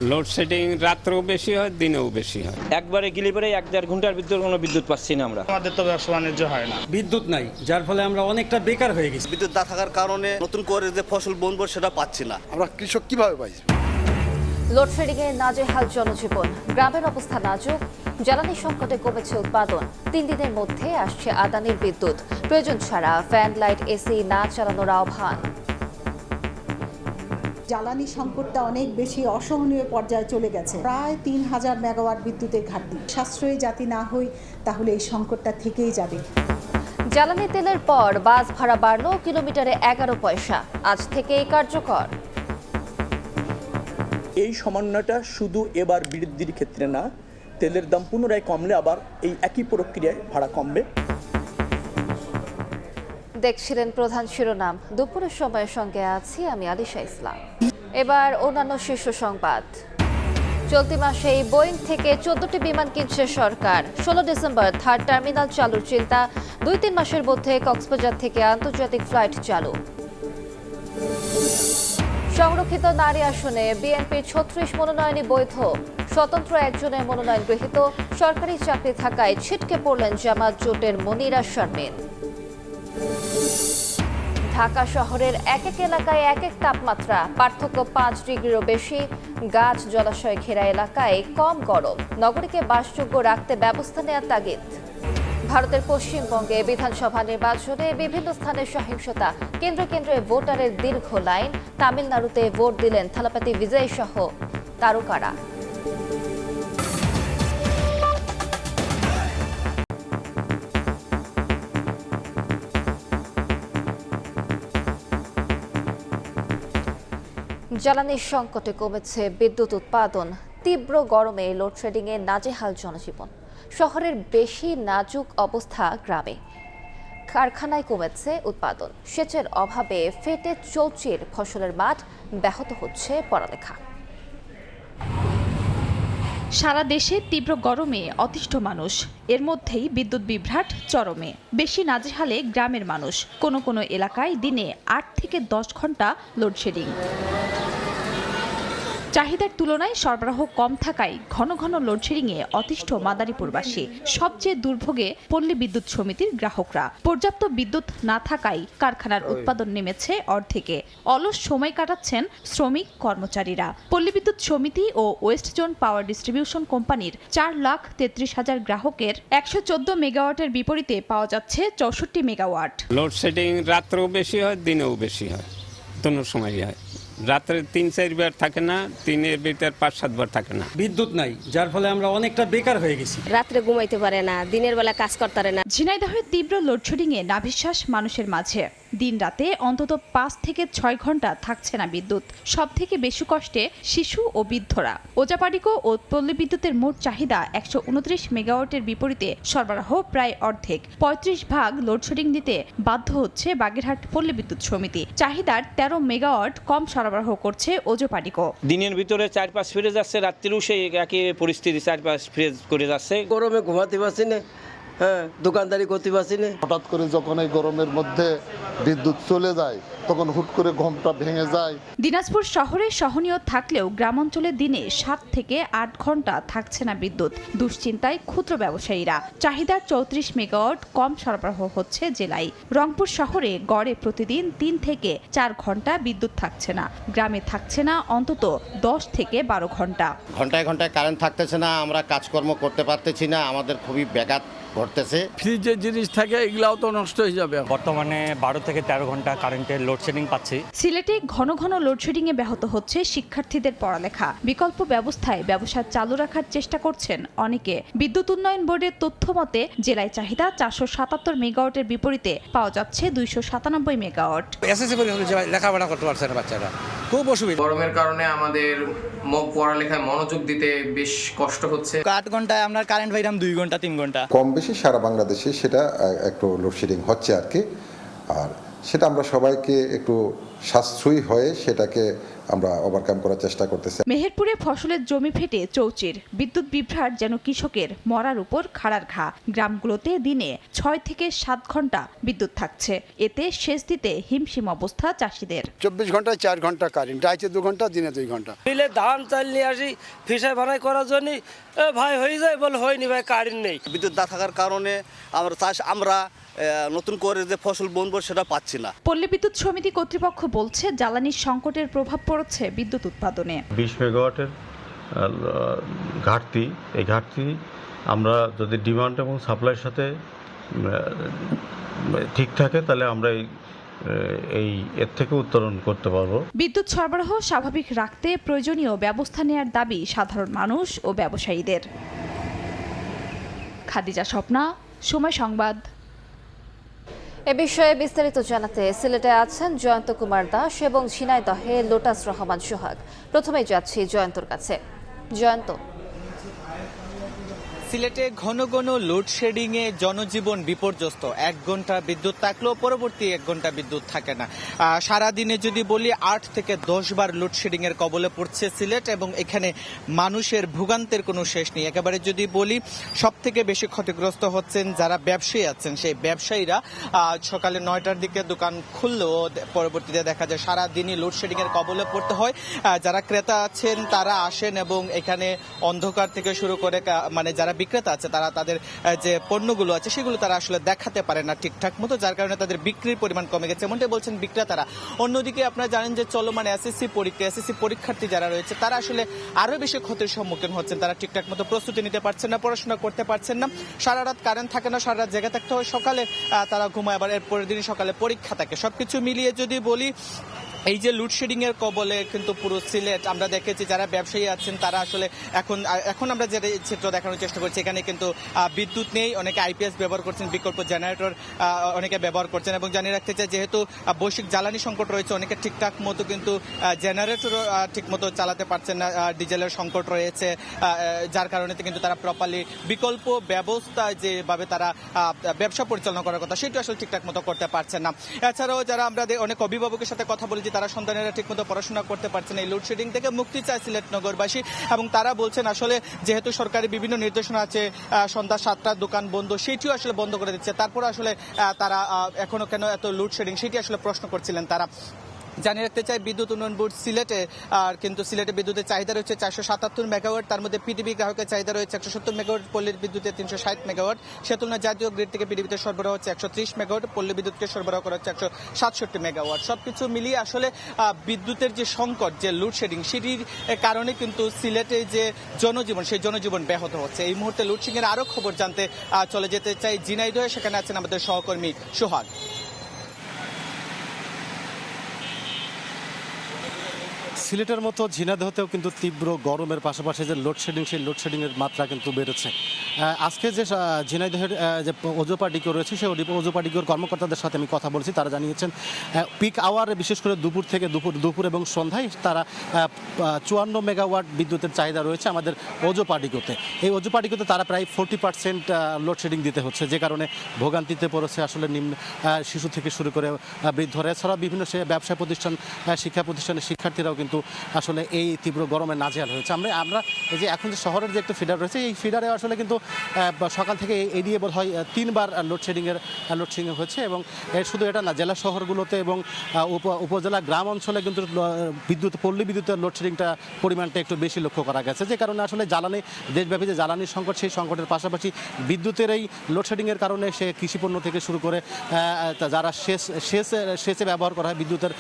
Load shedding রাত্রেও বেশি হয়, দিনেও বেশি হয়। একবারে গেলে পরে 1-1.5 ঘন্টার ভিতরে কোনো বিদ্যুৎ পাচ্ছি না আমরা। আমাদের তো ব্যবসা বাণিজ্য হয় না, বিদ্যুৎ নাই, যার ফলে আমরা অনেকটা বেকার হয়ে গেছি। বিদ্যুৎ না থাকার কারণে নতুন করে যে ফসল বুনবো সেটা পাচ্ছি না। আমরা কৃষক কিভাবে পাই? লোডশেডিংয়ে নাজেহাল জনজীবন, গ্রামের অবস্থা নাজুক, জ্বালানি সংকটে কমেছে উৎপাদন। 3 দিনের মধ্যে আসছে আদানির বিদ্যুৎ, প্রয়োজন ছাড়া ফ্যান, লাইট, এসি না চালানোর আহ্বান। জ্বালানি সংকটটা অনেক বেশি অসহনীয় পর্যায়ে চলে গেছে। প্রায় 3000 মেগাওয়াট বিদ্যুতের ঘাটতি। সাশ্রয়ী জাতি না হই তাহলে এই সংকটটা থেকেই যাবে। জ্বালানি তেলের পর বাস ভাড়া বাড়ল কিলোমিটারে 11 পয়সা, আজ থেকেই কার্যকর। এই সমন্বয়টা শুধু এবার বৃদ্ধির ক্ষেত্রে না, তেলের দাম পুনরায় কমলে আবার এই একই প্রক্রিয়ায় ভাড়া কমবে। দেখছিলেন প্রধান শিরোনাম, দুপুরের সময়ের সঙ্গে আছি আমি আলিশা ইসলাম। এবার অন্যান্য শীর্ষ সংবাদ। চলতি মাসেই বোয়িং থেকে 14টি বিমান কিনছে সরকার। 16 ডিসেম্বর থার্ড টার্মিনাল চালুর চিন্তা, 2-3 মাসের মধ্যে কক্সবাজার থেকে আন্তর্জাতিক ফ্লাইট চালু। সংরক্ষিত নারী আসনে বিএনপির 36 মনোনয়নই বৈধ, স্বতন্ত্র একজনের মনোনয়ন গৃহীত। সরকারি চাকরি থাকায় ছিটকে পড়লেন জামাত জোটের মনিরা শারমিন। ঢাকা শহরের এক এক এলাকায় এক এক তাপমাত্রা, পার্থক্য 5 ডিগ্রিরও বেশি। গাছ জলাশয় ঘেরা এলাকায় কম গরম, নগরীকে বাসযোগ্য রাখতে ব্যবস্থা নেওয়ার তাগিদ। ভারতের পশ্চিমবঙ্গে বিধানসভা নির্বাচনে বিভিন্ন স্থানে সহিংসতা, কেন্দ্রে কেন্দ্রে ভোটারের দীর্ঘ লাইন। তামিলনাড়ুতে ভোট দিলেন থালাপাতি বিজয় সহ তারকারা। জ্বালানির সংকটে কমেছে বিদ্যুৎ উৎপাদন, তীব্র গরমে লোডশেডিংয়ে নাজেহাল জনজীবন। শহরের বেশি নাজুক অবস্থা গ্রামে। কারখানায় কমেছে উৎপাদন, সেচের অভাবে ফেটে চৌচির ফসলের মাঠ, ব্যাহত হচ্ছে পড়ালেখা। সারা দেশে তীব্র গরমে অতিষ্ঠ মানুষ, এর মধ্যেই বিদ্যুৎ বিভ্রাট চরমে। বেশি নাজেহালে গ্রামের মানুষ, কোনো কোনো এলাকায় দিনে 8 থেকে 10 ঘন্টা লোডশেডিং। চাহিদার তুলনায় সরবরাহ কম থাকায় ঘন ঘন লোডশেডিংয়ে অতিষ্ঠ মাদারীপুরবাসী। সবচেয়ে দুর্ভোগে পল্লী বিদ্যুৎ সমিতির গ্রাহকরা। পর্যাপ্ত বিদ্যুৎ না থাকায় কারখানার উৎপাদন নেমেছে অর্ধেকে। অলস সময় কাটাচ্ছেন শ্রমিক কর্মচারীরা। পল্লী বিদ্যুৎ সমিতি ও ওয়েস্ট জোন পাওয়ার ডিস্ট্রিবিউশন কোম্পানির 4,33,000 গ্রাহকের 114 মেগাওয়াটের বিপরীতে পাওয়া যাচ্ছে 64 মেগাওয়াট। লোডশেডিং রাত্রেও বেশি হয়, দিনেও বেশি হয়, কোনো সময়ই হয়। রাত্রে 3-4 বার থাকে না, দিনের ভিতর 5-7 বার থাকে না। বিদ্যুৎ নাই, যার ফলে আমরা অনেকটা বেকার হয়ে গেছি। রাত্রে ঘুমাইতে পারে না, দিনের বেলা কাজ করতে পারে না। ঝিনাইদহের তীব্র লোডশেডিংয়ে নাভিশ্বাস মানুষের মাঝে। দিন রাতে অন্তত 5 থেকে 6 ঘন্টা থাকছে না বিদ্যুৎ। সব থেকে বেশি কষ্টে শিশু ও বৃদ্ধরা। ওজাপাড়িকো ও পল্লী বিদ্যুতের মোট চাহিদা 129 মেগাওয়াটের বিপরীতে সরবরাহ প্রায় অর্ধেক। 35 ভাগ লোডশেডিং দিতে বাধ্য হচ্ছে বাগেরহাট পল্লী বিদ্যুৎ সমিতি। চাহিদার 13 মেগাওয়াট কম সরবরাহ করছে ওজাপাড়িকো। দিনের ভিতরে 4-5 ফিরে যাচ্ছে, রাত্রিও সেই একই পরিস্থিতি, 4-5 ফ্রেজ করে যাচ্ছে। গরমে ঘুমাতে পারছি না, হ্যাঁ, দোকানদারি করতে পারছি না। হঠাৎ করে যখন এই গরমের মধ্যে বিদ্যুৎ চলে যায় তখন হুট করে ঘুমটা ভেঙে যায়। দিনাজপুর শহরে সহনীয় থাকলেও গ্রামাঞ্চলে দিনে 7 থেকে 8 ঘন্টা থাকছে না বিদ্যুৎ। দুশ্চিন্তায় ক্ষুদ্র ব্যবসায়ীরা। চাহিদার 34 মেগাওয়াট কম সরবরাহ হচ্ছে জেলায়। রংপুর শহরে গড়ে প্রতিদিন 3 থেকে 4 ঘন্টা বিদ্যুৎ থাকছে না। গ্রামে থাকছে না অন্তত 10 থেকে 12 ঘন্টা। ঘন্টায় ঘন্টায় কারেন্ট থাকতেছে না, আমরা কাজকর্ম করতে পারতেছি না, আমাদের খুবই ব্যাঘাত ঘটতেছে। ফ্রিজের জিনিস থাকে এগুলাও তো নষ্ট হয়ে যাবে। বর্তমানে 12 থেকে 13 ঘন্টা কারেন্টের লোডশেডিং পাচ্ছি। সিলেটে ঘন ঘন লোডশেডিংয়ে ব্যাহত হচ্ছে শিক্ষার্থীদের পড়ালেখা। বিকল্প ব্যবস্থায় ব্যবসা চালু রাখার চেষ্টা করছেন অনেকে। বিদ্যুৎ উন্নয়ন বোর্ডের তথ্য মতে জেলায় চাহিদা 477 মেগাওয়াটের বিপরীতে পাওয়া যাচ্ছে 297 মেগাওয়াট। এসএসসি পরীক্ষা লেখাপড়া করতে পারছে না বাচ্চারা, খুব অসুবিধা। গরমের কারণে আমাদের পড়ালেখায় মনোযোগ দিতে বেশ কষ্ট হচ্ছে। 8 ঘন্টায় আমরা কারেন্ট পাইলাম 2 ঘন্টা 3 ঘন্টা। কম বেশি সারা বাংলাদেশে সেটা একটু লোডশেডিং হচ্ছে আর কি। আর সেটা আমরা সবাইকে একটু সাশ্রয়ী হয়ে সেটাকে আমরা ওভারকাম করার চেষ্টা করতেছি। মেহেরপুরে ফসলের জমি ফেটে চৌচির, বিদ্যুৎ বিভ্রাট যেন কৃষকের মরার উপর খাড়ার ঘা। গ্রামগুলোতে দিনে 6 থেকে 7 ঘন্টা বিদ্যুৎ থাকছে, এতে সেচ দিতে হিমশিম অবস্থা চাষিদের। 24 ঘন্টায় 4 ঘন্টা কারেন্ট, রাইতে 2 ঘন্টা, দিনে 2 ঘন্টা। মিলে ধান চাল নিয়ে আসি ফিসাই ভাড়াই করার জন্য, ভাই হয়ে যায় বলে হয়নি ভাই, কারেন্ট নেই। বিদ্যুৎ না থাকার কারণে আমরা নতুন করে যে ফসল বুনবো সেটা পাচ্ছি না। পল্লী বিদ্যুৎ সমিতি কর্তৃপক্ষ বলছে জ্বালানির সংকটের প্রভাব পড়ছে বিদ্যুৎ উৎপাদনে। 20 মেগাওয়াটের ঘাটতি, এই ঘাটতি আমরা যদি ডিমান্ড এবং সাপ্লাইয়ের সাথে ঠিক থাকে তাহলে আমরা এর থেকে উত্তরণ করতে পারবো। বিদ্যুৎ সরবরাহ স্বাভাবিক রাখতে প্রয়োজনীয় ব্যবস্থা নেওয়ার দাবি সাধারণ মানুষ ও ব্যবসায়ীদের। খাদিজা স্বপ্না, সময় সংবাদ। এ বিষয়ে বিস্তারিত জানাতে সিলেটে আছেন জয়ন্ত কুমার দাস এবং ঝিনাইদহে লোটাস রহমান সোহাগ। প্রথমেই যাচ্ছি জয়ন্তর কাছে। জয়ন্ত, সিলেটে ঘন ঘন লোডশেডিংয়ে জনজীবন বিপর্যস্ত। 1 ঘন্টা বিদ্যুৎ থাকলেও পরবর্তী 1 ঘন্টা বিদ্যুৎ থাকে না। সারাদিনে যদি বলি 8 থেকে 10 বার লোডশেডিংয়ের কবলে পড়ছে সিলেট, এবং এখানে মানুষের ভোগান্তের কোনো শেষ নেই। একেবারে যদি বলি সব থেকে বেশি ক্ষতিগ্রস্ত হচ্ছেন যারা ব্যবসায়ী আছেন, সেই ব্যবসায়ীরা সকালে 9টার দিকে দোকান খুললেও পরবর্তীতে দেখা যায় সারাদিনই লোডশেডিংয়ের কবলে পড়তে হয়। যারা ক্রেতা আছেন তারা আসেন এবং এখানে অন্ধকার থেকে শুরু করে মানে যারা বিক্রেতা আছে তারা তাদের যে পণ্যগুলো আছে সেগুলো তারা আসলে দেখাতে পারে না ঠিকঠাক মতো, যার কারণে তাদের বিক্রির পরিমাণ কমে গেছে, এমনটাই বলছেন বিক্রেতারা। অন্যদিকে আপনারা জানেন যে চলমান এসএসসি পরীক্ষার্থী যারা রয়েছে তারা আসলে আরো বেশি ক্ষতির সম্মুখীন হচ্ছেন। তারা ঠিকঠাক মতো প্রস্তুতি নিতে পারছেন না, পড়াশোনা করতে পারছেন না। সারা রাত কারেন্ট থাকে না, সারা রাত জেগে থাকতে হয়, সকালে তারা ঘুমায়, আবার এর পরের দিন সকালে পরীক্ষা থাকে। সবকিছু মিলিয়ে যদি বলি এই যে লোডশেডিং এর কবলে কিন্তু পুরো সিলেট, আমরা দেখেছি যারা ব্যবসায়ী আছেন তারা আসলে এখন আমরা যে চিত্র দেখানোর চেষ্টা করছি, এখানে কিন্তু বিদ্যুৎ নেই, অনেকে আইপিএস ব্যবহার করছেন, বিকল্প জেনারেটর অনেকে ব্যবহার করছেন। এবং জানিয়ে রাখতে চাই যেহেতু বৈশ্বিক জ্বালানি সংকট রয়েছে, অনেকে ঠিকঠাক মতো কিন্তু জেনারেটর ঠিক মতো চালাতে পারছেন না, ডিজেলের সংকট রয়েছে, যার কারণে কিন্তু তারা প্রপারলি বিকল্প ব্যবস্থা যেভাবে তারা ব্যবসা পরিচালনা করার কথা সেটা আসলে ঠিকঠাক মতো করতে পারছেন না। এছাড়াও যারা আমরা অনেক অভিভাবকের সাথে কথা বলেছি, তারা সন্তানেরা ঠিকমতো পড়াশোনা করতে পারছেন। এই লোডশেডিং থেকে মুক্তি চায় সিলেট নগরবাসী, এবং তারা বলছেন আসলে যেহেতু সরকারি বিভিন্ন নির্দেশনা আছে সন্ধ্যা 7টার দোকান বন্ধ, সেটিও আসলে বন্ধ করে দিচ্ছে, তারপরে আসলে তারা এখনো কেন এত লোডশেডিং সেটি আসলে প্রশ্ন করছিলেন তারা। জানিয়ে রাখতে চাই বিদ্যুৎ উন্নয়ন বোর্ড সিলেটে কিন্তু সিলেটে বিদ্যুতের চাহিদা রয়েছে 477 মেগাওয়াট, তার মধ্যে পিডিবি গ্রাহকের চাহিদা রয়েছে 170 মেগাওয়াট, পল্লী বিদ্যুতের 360 মেগাওয়াট। সে তুলনায় জাতীয় গ্রিড থেকে পিডিবিতে সরবরাহ হচ্ছে 130 মেগাওয়াট, পল্লী বিদ্যুৎকে সরবরাহ করা হচ্ছে 167 মেগাওয়াট। সবকিছু মিলিয়ে আসলে বিদ্যুতের যে সংকট, যে লোডশেডিং, সেটির কারণে কিন্তু সিলেটে যে জনজীবন, সেই জনজীবন ব্যাহত হচ্ছে। এই মুহূর্তে লোডশেডিং এর আরো খবর জানতে চলে যেতে চাই ঝিনাইদহে, সেখানে আছেন আমাদের সহকর্মী সোহাগ। সিলেটের মতো ঝিনাইদহেতেও কিন্তু তীব্র গরমের পাশাপাশি যে লোডশেডিং, সেই লোডশেডিংয়ের মাত্রা কিন্তু বেড়েছে। আজকে যে ঝিনাইদহের যে ওজোপা ডিকো রয়েছে, সেই ওজোপা ডিকোর কর্মকর্তাদের সাথে আমি কথা বলছি, তারা জানিয়েছেন পিক আওয়ারে বিশেষ করে দুপুর এবং সন্ধ্যায় তারা 54 মেগাওয়াট বিদ্যুতের চাহিদা রয়েছে আমাদের ওজোপা ডিকোতে। এই ওজোপা ডিকোতে তারা প্রায় 40% লোডশেডিং দিতে হচ্ছে, যে কারণে ভোগান্তিতে পড়েছে আসলে শিশু থেকে শুরু করে বৃদ্ধরা, এছাড়াও বিভিন্ন ব্যবসা প্রতিষ্ঠান, শিক্ষা প্রতিষ্ঠানের শিক্ষার্থীরাও কিন্তু আসলে এই তীব্র গরমে নাজেহাল হয়েছে। আমরা এই যে এখন যে শহরের যে একটা ফিডার রয়েছে, এই ফিডারে আসলে কিন্তু সকাল থেকে এই দিয়ে বোধ হয় 3 বার লোডশেডিং হয়েছে। এবং শুধু এটা না, জেলা শহরগুলোতে এবং উপজেলা গ্রাম অঞ্চলে কিন্তু পল্লী বিদ্যুতের লোডশেডিংটা পরিমাণটা একটু বেশি লক্ষ্য করা গেছে, যে কারণে আসলে দেশব্যাপী যে জ্বালানির সংকট, সেই সংকটের পাশাপাশি বিদ্যুতের এই লোডশেডিংয়ের কারণে সে কৃষিপণ্য থেকে শুরু করে যারা সেচে ব্যবহার করা হয় বিদ্যুতের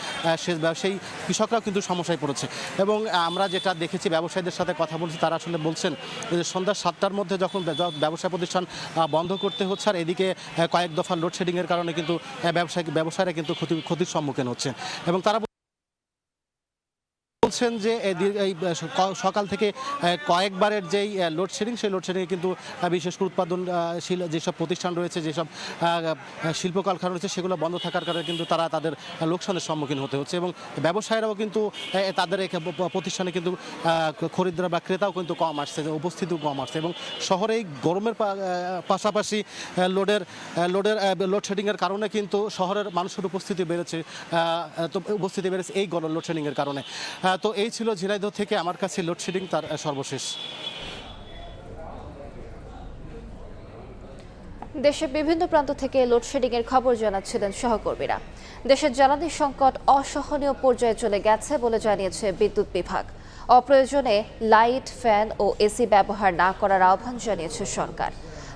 সেচ, সেই কৃষকরাও কিন্তু সমস্যায় পড়েছে। এবং আমরা যেটা দেখেছি, ব্যবসায়ীদের সাথে কথা বলছি, তারা আসলে বলছেন যে সন্ধ্যা 7টার মধ্যে যখন ব্যবসা প্রতিষ্ঠান বন্ধ করতে হচ্ছে, আর এদিকে কয়েক দফা লোডশেডিংয়ের কারণে কিন্তু ব্যবসায়ীরা কিন্তু ক্ষতির সম্মুখীন হচ্ছেন। এবং তারা বলছেন যে এই সকাল থেকে কয়েকবারের যেই লোডশেডিং সেই লোডশেডিংয়ে কিন্তু বিশেষ করে উৎপাদনশীল যেসব প্রতিষ্ঠান রয়েছে, যেসব শিল্প কলকারখানা রয়েছে সেগুলো বন্ধ থাকার কারণে কিন্তু তারা তাদের লোকসানের সম্মুখীন হতে হচ্ছে এবং ব্যবসায়ীরাও কিন্তু তাদের প্রতিষ্ঠানে কিন্তু খরিদ্দার বা ক্রেতাও কিন্তু কম আসছে, উপস্থিতিও কম আসছে এবং শহরে এই গরমের পাশাপাশি লোডশেডিংয়ের কারণে কিন্তু শহরের মানুষের উপস্থিতি বেড়েছে এই লোডশেডিংয়ের কারণে। তো এই ছিল ঝিনাইদহ থেকে আমার কাছে লোডশেডিং তার সর্বশেষ। দেশের বিভিন্ন প্রান্ত থেকে লোডশেডিংয়ের খবর জানাচ্ছিলেন সহকর্মীরা। দেশের জ্বালানি সংকট অসহনীয় পর্যায়ে চলে গেছে বলে জানিয়েছে বিদ্যুৎ বিভাগ। অপ্রয়োজনে লাইট, ফ্যান ও এসি ব্যবহার না করার আহ্বান জানিয়েছে সরকার।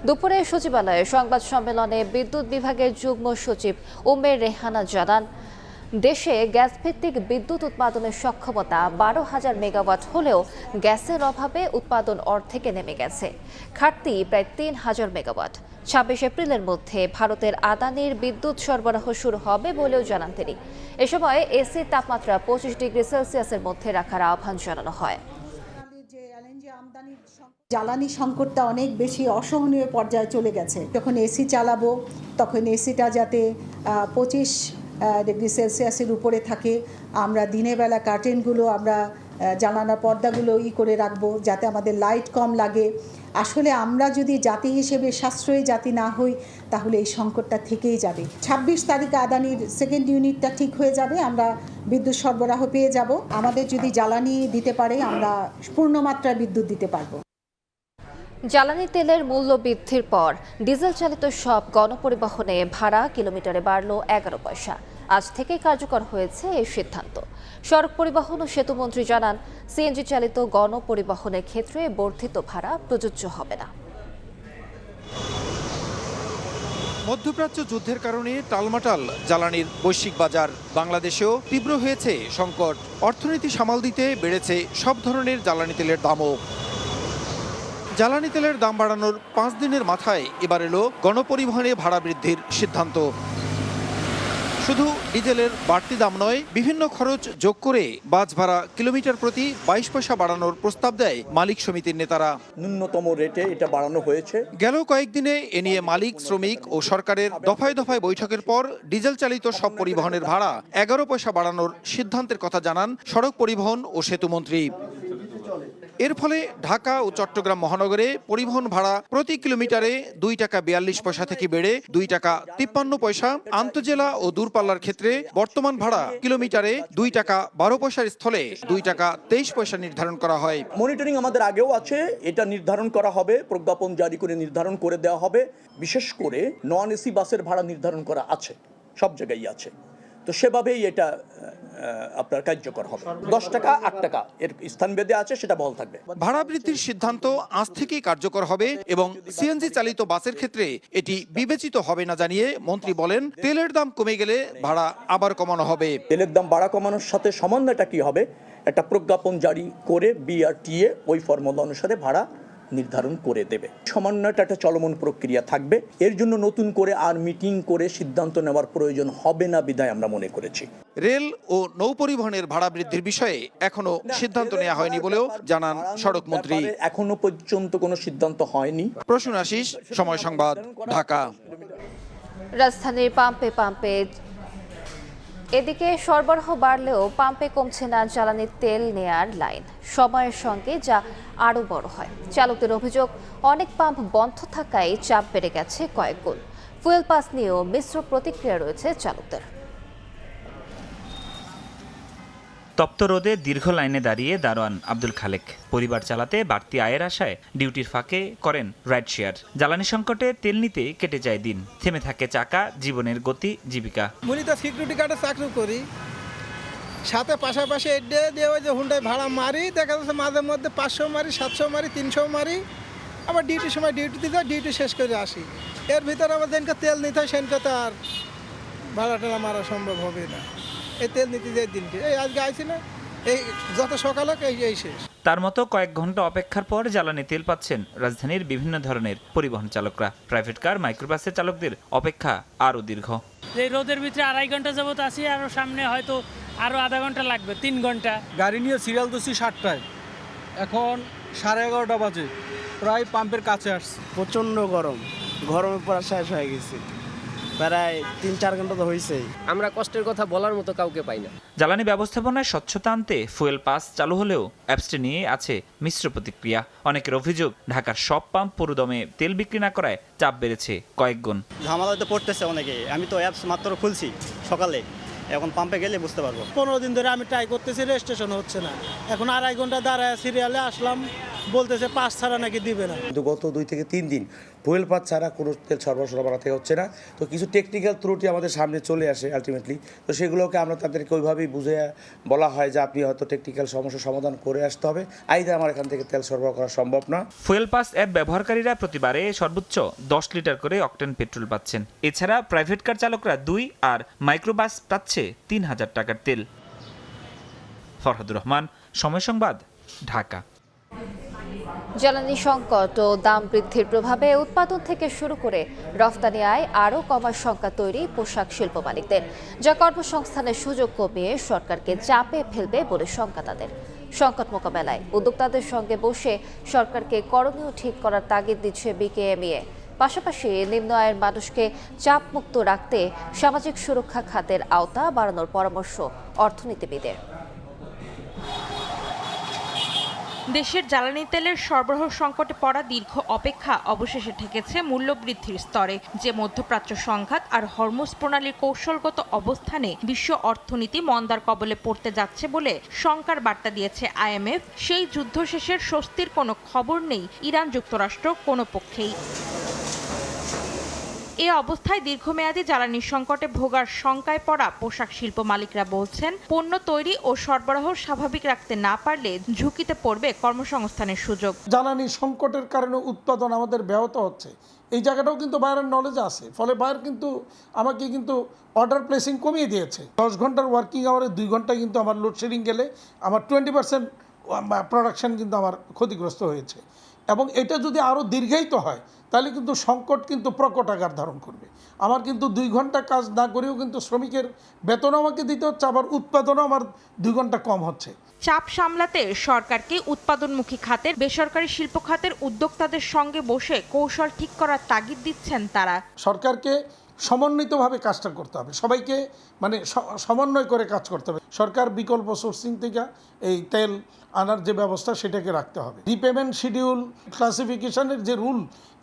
দুপুরে সচিবালয়ে সংবাদ সম্মেলনে বিদ্যুৎ বিভাগের যুগ্ম সচিব উমের রেহানা জানান, দেশে গ্যাসভিত্তিক বিদ্যুৎ উৎপাদনের সক্ষমতা 12,000 মেগাওয়াট হলেও গ্যাসের অভাবে উৎপাদন অর্ধেকে নেমে গেছে। ঘাটতি প্রায় 3,000 মেগাওয়াট। 26 এপ্রিলের মধ্যে ভারতের আদানির বিদ্যুৎ সরবরাহ শুরু হবে বলেও জানান তিনি। এ সময় এসির তাপমাত্রা 25 ডিগ্রি সেলসিয়াসের মধ্যে রাখার আহ্বান জানানো হয়। জ্বালানি সংকটটা অনেক বেশি অসহনীয় পর্যায়ে চলে গেছে। যখন এসি চালাবো তখন এসিটা যাতে 25 ডিগ্রি সেলসিয়াসের উপরে থাকে। আমরা দিনের বেলা কার্টেনগুলো আমরা জানালার পর্দাগুলো করে রাখবো যাতে আমাদের লাইট কম লাগে। আসলে আমরা যদি জাতি হিসেবে সাশ্রয়ী জাতি না হই তাহলে এই সংকটটা থেকেই যাবে। 26 তারিখে আদানির সেকেন্ড ইউনিটটা ঠিক হয়ে যাবে, আমরা বিদ্যুৎ সরবরাহ পেয়ে যাব। আমাদের যদি জ্বালানি দিতে পারে আমরা পূর্ণমাত্রায় বিদ্যুৎ দিতে পারবো। জ্বালানি তেলের মূল্য বৃদ্ধির পর ডিজেল চালিত সব গণপরিবহনে ভাড়া কিলোমিটারে বাড়ল 11 পয়সা। আজ থেকেই কার্যকর হয়েছে এই সিদ্ধান্ত। সড়ক পরিবহন ও সেতুমন্ত্রী জানান, সিএনজি চালিত গণপরিবহনের ক্ষেত্রে বর্ধিত ভাড়া প্রযোজ্য হবে না। মধ্যপ্রাচ্য যুদ্ধের কারণে টালমাটাল জ্বালানির বৈশ্বিক বাজার। বাংলাদেশেও তীব্র হয়েছে সংকট। অর্থনীতি সামাল দিতে বেড়েছে সব ধরনের জ্বালানি তেলের দামও। জ্বালানি তেলের দাম বাড়ানোর 5 দিনের মাথায় এবার এলো গণপরিবহনে ভাড়া বৃদ্ধির সিদ্ধান্ত। শুধু ডিজেলের বাড়তি দাম নয়, বিভিন্ন খরচ যোগ করে বাস ভাড়া কিলোমিটার প্রতি 22 পয়সা বাড়ানোর প্রস্তাব দেয় মালিক সমিতির নেতারা। ন্যূনতম রেটে এটা বাড়ানো হয়েছে। গেল কয়েকদিনে এ নিয়ে মালিক, শ্রমিক ও সরকারের দফায় দফায় বৈঠকের পর ডিজেল চালিত সব পরিবহনের ভাড়া 11 পয়সা বাড়ানোর সিদ্ধান্তের কথা জানান সড়ক পরিবহন ও সেতুমন্ত্রী। এর ফলে ঢাকা ও চট্টগ্রাম মহানগরে পরিবহন ভাড়া প্রতি কিলোমিটারে 2 টাকা 42 পয়সা থেকে বেড়ে 2 টাকা 53 পয়সা। আন্তজেলা ও দূরপাল্লার ক্ষেত্রে বর্তমান ভাড়া কিলোমিটারে 2 টাকা 12 পয়সার স্থলে 2 টাকা 23 পয়সা নির্ধারণ করা হয়। মনিটরিং আমাদের আগেও আছে, এটা নির্ধারণ করা হবে, প্রজ্ঞাপন জারি করে নির্ধারণ করে দেওয়া হবে। বিশেষ করে নন এসি বাসের ভাড়া নির্ধারণ করা আছে, সব জায়গায় আছে। তো সেভাবেই এটা আপনার কার্যকর হবে। 10 টাকা 8 টাকা এর স্থানভেদে আছে, সেটা বহাল থাকবে। ভাড়া বৃদ্ধির সিদ্ধান্ত আজ থেকেই কার্যকর হবে এবং সিএনজি চালিত বাসের ক্ষেত্রে এটি বিবেচিত হবে না জানিয়ে মন্ত্রী বলেন, তেলের দাম কমে গেলে ভাড়া আবার কমানো হবে। তেলের দাম বাড়া কমানোর সাথে সমন্বয়টা কি হবে, একটা প্রজ্ঞাপন জারি করে বিআরটিএ ওই ফর্মুলা অনুসারে ভাড়া নির্ধারণ করে দেবে। সমন্বয়টা একটা চলমান প্রক্রিয়া থাকবে। এর জন্য নতুন করে আর মিটিং করে সিদ্ধান্ত নেওয়ার প্রয়োজন হবে না বিধায় আমরা মনে করেছি। রেল ও নৌ পরিবহনের ভাড়া বৃদ্ধির বিষয়ে এখনো সিদ্ধান্ত নেওয়া হয়নি বলেও জানান সড়ক মন্ত্রী। এখনো পর্যন্ত কোনো সিদ্ধান্ত হয়নি। প্রসূন আশিস, সময় সংবাদ, ঢাকা। রাজধানীর পাম্পে এদিকে সরবরাহ বাড়লেও পাম্পে কমছে না জ্বালানি তেল নেয়ার লাইন। সময়ের সঙ্গে যা আরও বড় হয়। চালকদের অভিযোগ, অনেক পাম্প বন্ধ থাকায় চাপ বেড়ে গেছে কয়েক গুণ। ফুয়েল পাস নিয়েও মিশ্র প্রতিক্রিয়া রয়েছে চালকদের। তপ্ত রোদে দীর্ঘ লাইনে দাঁড়িয়ে দারোয়ান আব্দুল খালেক পরিবার চালাতে বাড়তি আয়ের আশায় ডিউটির ফাঁকে করেন রাইড শেয়ার। জ্বালানি সংকটে তেল নিতে কেটে যায় দিন, থেমে থাকে চাকা, জীবনের গতি, জীবিকা। মূলত সিকিউরিটি গার্ডে চাকরি করি, সাথে পাশাপাশি এডে দিয়ে ওই যে হুন্ডায় ভাড়া মারি, দেখা যাচ্ছে মাঝে মধ্যে 500 মারি, 700 মারি, 300 মারি। আবার ডিউটির সময় ডিউটি দিতে ডিউটি শেষ করে আসি। এর ভিতরে আমার যেনকে তেল নিতে হয় সেনকে তো আর ভাড়া টাড়া মারা সম্ভব হবে না। এই তেল নিতে যে দিনটি এই আজকে আইছি না, এই যত সকাল হোক এই শেষ। তার মতো কয়েক ঘন্টা অপেক্ষার পর জ্বালানি তেল পাচ্ছেন রাজধানীর বিভিন্ন ধরনের পরিবহন চালকরা। প্রাইভেট কার, মাইক্রোবাসের চালকদের অপেক্ষা আরও দীর্ঘ। এই রোদের ভিতরে 2.5 ঘন্টা যাবত আছি, আরও সামনে হয়তো আরও আধা ঘন্টা লাগবে, 3 ঘন্টা। গাড়ি নিয়ে সিরিয়াল ধরছি 7টায়, এখন 11:30 বাজে, প্রায় পাম্পের কাছে আসছে। প্রচণ্ড গরম, গরমে পড়া শেষ হয়ে গেছে, প্রায় 3-4 ঘন্টা তো হয়েছেই। আমরা কষ্টের কথা বলার মতো কাউকে পাই না। জ্বালানি ব্যবস্থাপনায় স্বচ্ছতা আনতে ফুয়েল পাস চালু হলেও অ্যাপসটি নিয়ে আছে মিশ্র প্রতিক্রিয়া। অনেকের অভিযোগ, ঢাকার সব পাম্প পুরোদমে তেল বিক্রি না করায় চাপ বেড়েছে কয়েক গুণ। ঝামেলাতে পড়তেছে অনেকে। আমি তো অ্যাপস মাত্র খুলছি সকালে, এখন পাম্পে গেলে বুঝতে পারবো। 15 দিন ধরে আমি ট্রাই করতেছি, রেজিস্ট্রেশন হচ্ছে না। এখন 2.5 ঘন্টা দাঁড়ায় সিরিয়ালে আসলাম, বলতেছে পাস ছাড়া নাকি দিবে না। কিন্তু গত 2 থেকে 3 দিন ফুয়েল পাস ছাড়া কোনো তেল সরবরাহ বাড়াতে হচ্ছে না। তো কিছু টেকনিক্যাল ত্রুটি আমাদের সামনে চলে আসে আলটিমেটলি, তো সেগুলোকে আমরা তাদেরকে ওইভাবেই বুঝে বলা হয় যে আপনি হয়তো টেকনিক্যাল সমস্যার সমাধান করে আসতে হবে, আইদার আমার এখান থেকে তেল সরবরাহ করা সম্ভব না। ফুয়েল পাস অ্যাপ ব্যবহারকারীরা প্রতিবারে সর্বোচ্চ 10 লিটার করে অকটেন পেট্রোল পাচ্ছেন। এছাড়া প্রাইভেট কার চালকরা 2 আর মাইক্রোবাস পাচ্ছে 3000 টাকার তেল। ফরহাদুর রহমান, সময় সংবাদ, ঢাকা। জ্বালানি সংকট ও দাম বৃদ্ধির প্রভাবে উৎপাদন থেকে শুরু করে রফতানি আয় আরও কমার শঙ্কা তৈরি পোশাক শিল্প মালিকদের, যা কর্মসংস্থানের সুযোগ কমিয়ে সরকারকে চাপে ফেলবে বলে শঙ্কা তাদের। সংকট মোকাবেলায় উদ্যোক্তাদের সঙ্গে বসে সরকারকে করণীয় ঠিক করার তাগিদ দিচ্ছে বিকেএমইএ। পাশাপাশি নিম্ন আয়ের মানুষকে চাপমুক্ত রাখতে সামাজিক সুরক্ষা খাতের আওতা বাড়ানোর পরামর্শ অর্থনীতিবিদের। দেশের জ্বালানি তেলের সরবরাহ সংকটে পড়া দীর্ঘ অপেক্ষা অবশেষে ঠেকেছে মূল্যবৃদ্ধির স্তরে, যে মধ্যপ্রাচ্য সংঘাত আর হরমুজ প্রণালীর কৌশলগত অবস্থানে বিশ্ব অর্থনীতি মন্দার কবলে পড়তে যাচ্ছে বলে শঙ্কার বার্তা দিয়েছে আইএমএফ। সেই যুদ্ধ শেষের স্বস্তির কোনো খবর নেই ইরান যুক্তরাষ্ট্র কোনো পক্ষেই। এ অবস্থায় দীর্ঘমেয়াদী জ্বালানি সংকটে ভোগার শঙ্কায় পড়া পোশাক শিল্প মালিকরা বলছেন, পণ্য তৈরি ও সরবরাহ স্বাভাবিক রাখতে না পারলে ঝুঁকিতে পড়বে কর্মসংস্থানের সুযোগ। জ্বালানি সংকটের কারণে উৎপাদন আমাদের ব্যাহত হচ্ছে, এই জায়গাটাও কিন্তু বাইরের নলেজ আছে। ফলে বাইরে কিন্তু আমাকে কিন্তু অর্ডার প্লেসিং কমিয়ে দিয়েছে। 10 ঘন্টার ওয়ার্কিং আওয়ারে 2 ঘন্টা কিন্তু আমার লোডশেডিং গেলে আমার 20% প্রোডাকশন কিন্তু আমার ক্ষতিগ্রস্ত হয়েছে। এবং এটা যদি আরও দীর্ঘায়িত হয় তাহলে কিন্তু সংকট কিন্তু প্রকট আকার ধারণ করবে। আমার কিন্তু 2 ঘন্টা কাজ না করেও কিন্তু শ্রমিকের বেতন আমাকে দিতে হচ্ছে, আবার উৎপাদনও আমার 2 ঘন্টা কম হচ্ছে। চাপ সামলাতে সরকারকে উৎপাদনমুখী খাতের বেসরকারি শিল্প খাতের উদ্যোক্তাদের সঙ্গে বসে কৌশল ঠিক করার তাগিদ দিচ্ছেন তারা। সরকারকে সমন্বিতভাবে কাজটা করতে হবে, সবাইকে মানে সমন্বয় করে কাজ করতে হবে। সরকার বিকল্প সোর্সিং থেকে এই তেল আনার যে ব্যবস্থা সেটাকে রাখতে হবে। রিপেমেন্ট শিডিউল, ক্লাসিফিকেশনের যে রুল,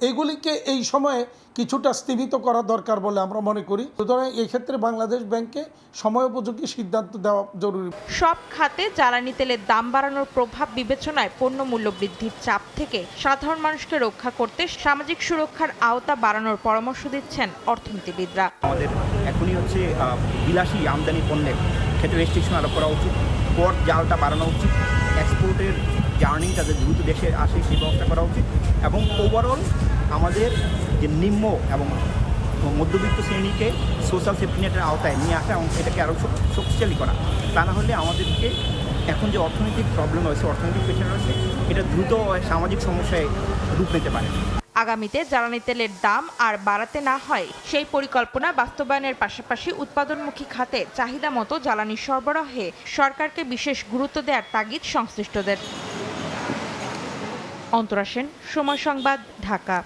এইগুলিকে এই সময়ে কিছুটা স্থিমিত করা দরকার বলে আমরা মনে করি। সুতরাং এই ক্ষেত্রে বাংলাদেশ ব্যাংকে সময়োপযোগী সিদ্ধান্ত দেওয়া জরুরি। সব খাতে জ্বালানি তেলের দাম বাড়ানোর প্রভাব বিবেচনায় পণ্য মূল্য বৃদ্ধির চাপ থেকে সাধারণ মানুষকে রক্ষা করতে সামাজিক সুরক্ষার আওতা বাড়ানোর পরামর্শ দিচ্ছেন অর্থনীতিবিদরা। আমাদের এখনই হচ্ছে বিলাসী আমদানি পণ্যের ক্ষেত্রে রেস্ট্রিকশন আরোপ করা উচিত, পট জালটা বাড়ানো উচিত, এক্সপোর্টের জার্নি যাতে দ্রুত দেশে আসে সেই ব্যবস্থা করা উচিত, এবং ওভারঅল আমাদের যে নিম্ন এবং মধ্যবিত্ত শ্রেণীকে সোশ্যাল সেফটিনেটের আওতায় নিয়ে আসা এবং সেটাকে আরও শক্তিশালী করা। তা না হলে আমাদেরকে এখন যে অর্থনৈতিক প্রবলেম রয়েছে, অর্থনৈতিক পেছনে রয়েছে, এটা দ্রুত সামাজিক সমস্যায় রূপ নিতে পারে। আগামীতে জ্বালানি তেলের দাম আর বাড়াতে না হয় সেই পরিকল্পনা বাস্তবায়নের পাশাপাশি উৎপাদনমুখী খাতে চাহিদা মতো জ্বালানি সরবরাহে সরকারকে বিশেষ গুরুত্ব দেওয়ার তাগিদ সংশ্লিষ্টদের। অন্তরা সেন, সময় সংবাদ, ঢাকা।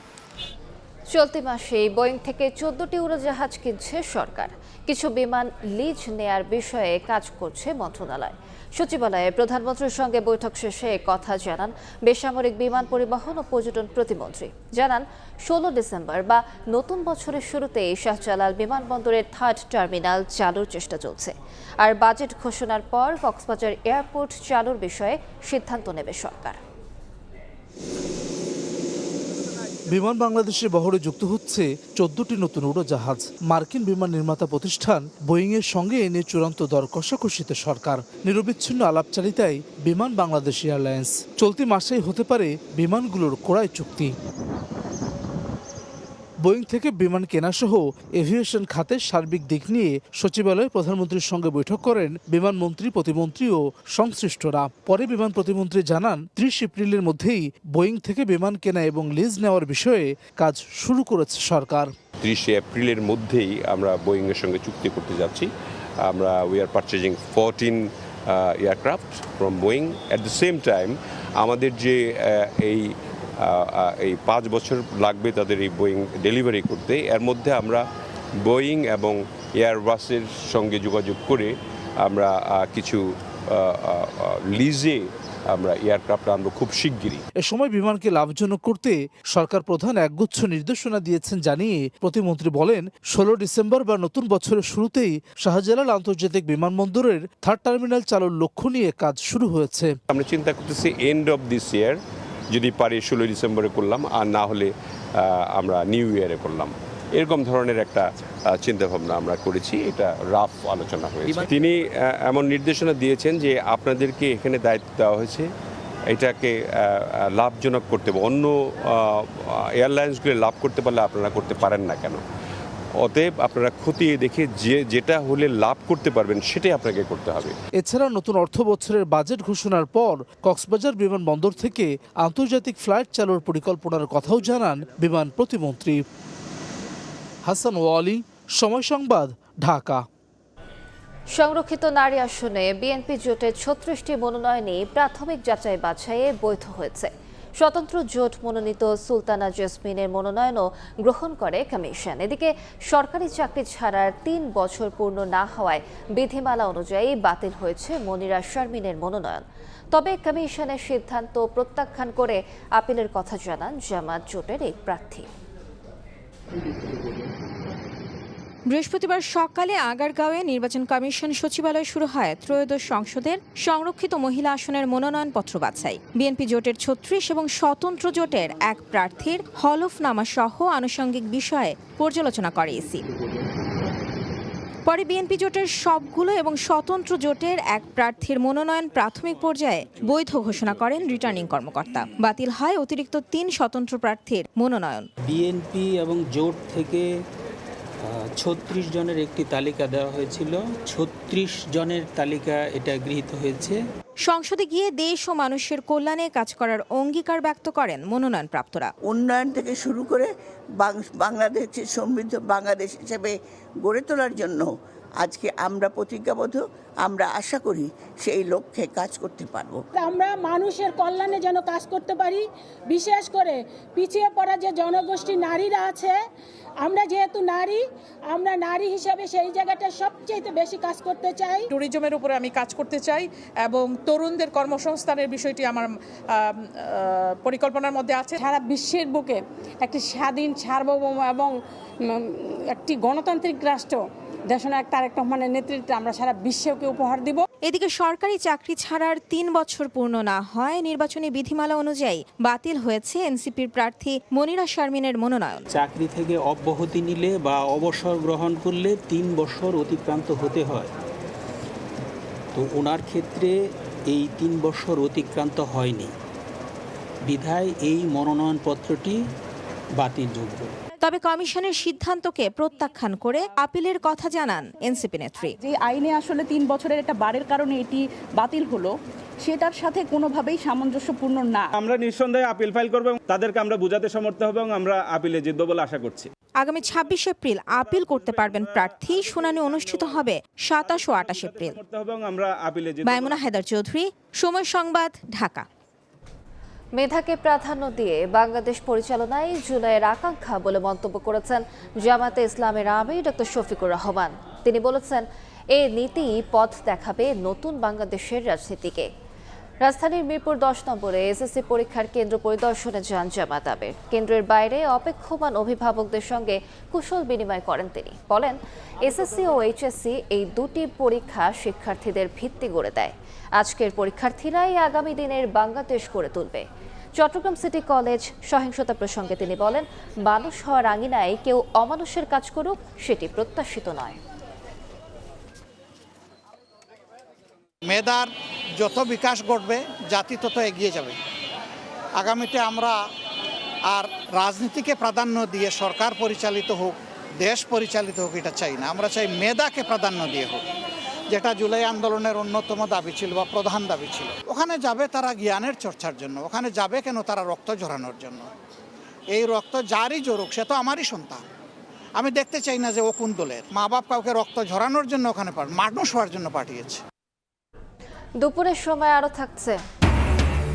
চলতি মাসে বোয়িং থেকে 14টি উড়োজাহাজ কিনছে সরকার। কিছু বিমান লিজ নেয়ার বিষয়ে কাজ করছে মন্ত্রণালয়। সচিবালয়ে প্রধানমন্ত্রীর সঙ্গে বৈঠক শেষে কথা জানান বেসামরিক বিমান পরিবহন ও পর্যটন প্রতিমন্ত্রী। জানান 16 ডিসেম্বর বা নতুন বছরের শুরুতেই শাহজালাল বিমানবন্দরের 3rd টার্মিনাল চালুর চেষ্টা চলছে। আর বাজেট ঘোষণার পর কক্সবাজার এয়ারপোর্ট চালুর বিষয়ে সিদ্ধান্ত নেবে সরকার। বিমান বাংলাদেশের বহরে যুক্ত হচ্ছে 14টি নতুন উড়োজাহাজ। মার্কিন বিমান নির্মাতা প্রতিষ্ঠান বোয়িংয়ের সঙ্গে এনে চূড়ান্ত দর কষাকষিতে সরকার। নিরবিচ্ছিন্ন আলাপচারিতায় বিমান বাংলাদেশ এয়ারলাইন্স। চলতি মাসেই হতে পারে বিমানগুলোর ক্রয় চুক্তি। বোয়িং থেকে বিমান কেনাসহ এভিয়েশন খাতের সার্বিক দিক নিয়ে সচিবালয়ে প্রধানমন্ত্রীর সঙ্গে বৈঠক করেন বিমানমন্ত্রী, প্রতিমন্ত্রী ও সংশ্লিষ্টরা। পরে বিমান প্রতিমন্ত্রী জানান 30 এপ্রিলের মধ্যেই বোয়িং থেকে বিমান কেনা এবং লিজ নেওয়ার বিষয়ে কাজ শুরু করেছে সরকার। 30 এপ্রিলের মধ্যেই আমরা বোয়িংয়ের সঙ্গে চুক্তি করতে যাচ্ছি we are purchasing 14 aircraft from Boeing. At the same time আমাদের যে এই 5 বছর লাগবে তাদের এই বোয়িং ডেলিভারি করতে, এর মধ্যে আমরা বোয়িং এবং এয়ারবাসের সঙ্গে যোগাযোগ করে আমরা কিছু লিজে আমরা এয়ারক্রাফট আনবো খুব শিগগিরই। এ সময় বিমানকে লাভজনক করতে সরকার প্রধান একগুচ্ছ নির্দেশনা দিয়েছেন জানিয়ে প্রতিমন্ত্রী বলেন 16 ডিসেম্বর বা নতুন বছরের শুরুতেই শাহজালাল আন্তর্জাতিক বিমানবন্দরের 3rd টার্মিনাল চালুর লক্ষ্য নিয়ে কাজ শুরু হয়েছে। আমরা চিন্তা করতেছি এন্ড অফ দিস ইয়ার, যদি পারি 16 ডিসেম্বরে করলাম, আর না হলে আমরা নিউ ইয়ারে করলাম। এরকম ধরনের একটা চিন্তাভাবনা আমরা করেছি, এটা রাফ আলোচনা হয়েছে। তিনি এমন নির্দেশনা দিয়েছেন যে আপনাদেরকে এখানে দায়িত্ব দেওয়া হয়েছে এটাকে লাভজনক করতে হবে, অন্য এয়ারলাইন্সগুলো লাভ করতে পারলে আপনারা করতে পারেন না কেন? অতএব আপনারা খতিয়ে দেখে যেটা হলে লাভ করতে পারবেন সেটাই আপনাকে করতে হবে। এছাড়া নতুন অর্থ বছরের বাজেট ঘোষণার পর কক্সবাজার বিমানবন্দর থেকে আন্তর্জাতিক ফ্লাইট চালুর পরিকল্পনার কথাও জানান বিমান প্রতিমন্ত্রী। হাসান ওয়ালি, সময় সংবাদ, ঢাকা। সংরক্ষিত নারী আসনে বিএনপি জোটের 36টি মনোনয়নই প্রাথমিক যাচাই বাছাইয়ে বৈধ হয়েছে। স্বতন্ত্র জোট মনোনীত সুলতানা জেসমিনের মনোনয়নও গ্রহণ করে কমিশন। এদিকে সরকারি চাকরি ছাড়ার 3 বছর পূর্ণ না হওয়ায় বিধিমালা অনুযায়ী বাতিল হয়েছে মনিরা শারমিনের মনোনয়ন। তবে কমিশনের সিদ্ধান্ত প্রত্যাখ্যান করে আপিলের কথা জানান জামাত জোটের এক প্রার্থী। বৃহস্পতিবার সকালে আগারগাঁওয়ে নির্বাচন কমিশন সচিবালয়ে শুরু হয় ত্রয়োদশ সংসদের সংরক্ষিত মহিলা আসনের মনোনয়নপত্র বাছাই। বিএনপি জোটের 36 এবং স্বতন্ত্র জোটের এক প্রার্থীর হলফনামা সহ আনুষঙ্গিক বিষয়ে পর্যালোচনা করে ইসি। পরে বিএনপি জোটের সবগুলো এবং স্বতন্ত্র জোটের এক প্রার্থীর মনোনয়ন প্রাথমিক পর্যায়ে বৈধ ঘোষণা করেন রিটার্নিং কর্মকর্তা। বাতিল হয় অতিরিক্ত 3 স্বতন্ত্র প্রার্থীর মনোনয়ন। বিএনপি এবং জোট থেকে 36 জনের একটি তালিকা দেওয়া হয়েছিল, 36 জনের তালিকা এটা গৃহীত হয়েছে। সংসদে গিয়ে দেশ ও মানুষের কল্যাণে কাজ করার অঙ্গীকার ব্যক্ত করেন মনোনয়নপ্রাপ্তরা। উন্নয়ন থেকে শুরু করে বাংলাদেশের সমৃদ্ধ বাংলাদেশ হিসেবে গড়ে তোলার জন্য আজকে আমরা প্রতিজ্ঞাবদ্ধ। আমরা আশা করি সেই লক্ষ্যে কাজ করতে পারবো। আমরা মানুষের কল্যাণে যেন কাজ করতে পারি, বিশেষ করে পিছিয়ে পড়া যে জনগোষ্ঠী নারীরা আছে, আমরা যেহেতু নারী, আমরা নারী হিসাবে সেই জায়গাটা সবচেয়ে বেশি কাজ করতে চাই। ট্যুরিজমের উপরে আমি কাজ করতে চাই এবং তরুণদের কর্মসংস্থানের বিষয়টি আমার পরিকল্পনার মধ্যে আছে। সারা বিশ্বের বুকে একটি স্বাধীন, সার্বভৌম এবং একটি গণতান্ত্রিক রাষ্ট্র দেশনায়ক তারেক রহমানের নেতৃত্বে আমরা সারা বিশ্বকে উপহার দিব। এদিকে সরকারি চাকরি ছাড়ার 3 বছর পূর্ণ না হয় নির্বাচনী বিধিমালা অনুযায়ী বাতিল হয়েছে এনসিপির প্রার্থী মনিরা শারমিনের মনোনয়ন। চাকরি থেকে অব্যাহতি নিলে বা অবসর গ্রহণ করলে 3 বছর অতিক্রান্ত হতে হয়। তো ওনার ক্ষেত্রে এই 3 বছর অতিক্রান্ত হয়নি, বিধায় এই মনোনয়নপত্রটি বাতিলযোগ্য। তবে কমিশনের সিদ্ধান্তকে প্রত্যাখ্যান করে আপিলের কথা জানান এনসিপি নেত্রী। যে আইনে আসলে 3 বছরের একটা বাড়ের কারণে এটি বাতিল হলো, সেটার সাথে কোনোভাবেই সামঞ্জস্যপূর্ণ না। আমরা নিঃসন্দেহে আপিল ফাইল করব, তাদেরকে আমরা বুঝাতে সমর্থ হব এবং আমরা আপিলে জিতব বলে আশা করছি। আগামী 26 এপ্রিল আপিল করতে পারবেন প্রার্থী। শুনানি অনুষ্ঠিত হবে 27 ও 28 এপ্রিল। মাইমুনা হায়দার চৌধুরী, সময় সংবাদ, ঢাকা। মেধাকে প্রাধান্য দিয়ে বাংলাদেশ পরিচালনায় জুলাইয়ের আকাঙ্ক্ষা বলে মন্তব্য করেছেন জামাতে ইসলামের আমির ডক্টর শফিকুর রহমান। তিনি বলেছেন, এই নীতি পথ দেখাবে নতুন বাংলাদেশের রাজনীতিকে। রাজধানীর মিরপুর 10 নম্বরে এসএসসি পরীক্ষার কেন্দ্র পরিদর্শনে যান জামাত আমির। কেন্দ্রের বাইরে অপেক্ষমান অভিভাবকদের সঙ্গে কুশল বিনিময় করেন তিনি। বলেন, এসএসসি ও এইচএসসি এই দুটি পরীক্ষা শিক্ষার্থীদের ভিত্তি গড়ে দেয়। আজকের পরীক্ষার্থীরাই আগামী দিনের বাংলাদেশ গড়ে তুলবে। চট্টগ্রাম সিটি কলেজ সহিংসতা প্রসঙ্গে তিনি বলেন, মানুষ হওয়ার আঙিনায় কেউ অমানুষের কাজ করুক সেটি প্রত্যাশিত নয়। মেধার যত বিকাশ ঘটবে জাতি তত এগিয়ে যাবে। আগামীতে আমরা আর রাজনীতিকে প্রাধান্য দিয়ে সরকার পরিচালিত হোক, দেশ পরিচালিত হোক এটা চাই না। আমরা চাই মেধাকে প্রাধান্য দিয়ে হোক, যেটা জুলাই আন্দোলনের অন্যতম দাবি ছিল বা প্রধান দাবি ছিল। ওখানে যাবে তারা জ্ঞানের চর্চার জন্য, ওখানে যাবে কেন তারা রক্ত ঝরানোর জন্য। এই রক্ত যারই জড়ুক সে তো আমারই সন্তান, আমি দেখতে চাই না যে ও কোন দলের। মা বাপ কাউকে রক্ত ঝরানোর জন্য ওখানে মানুষ হওয়ার জন্য পাঠিয়েছে। দুপুরের সময় আরও থাকছে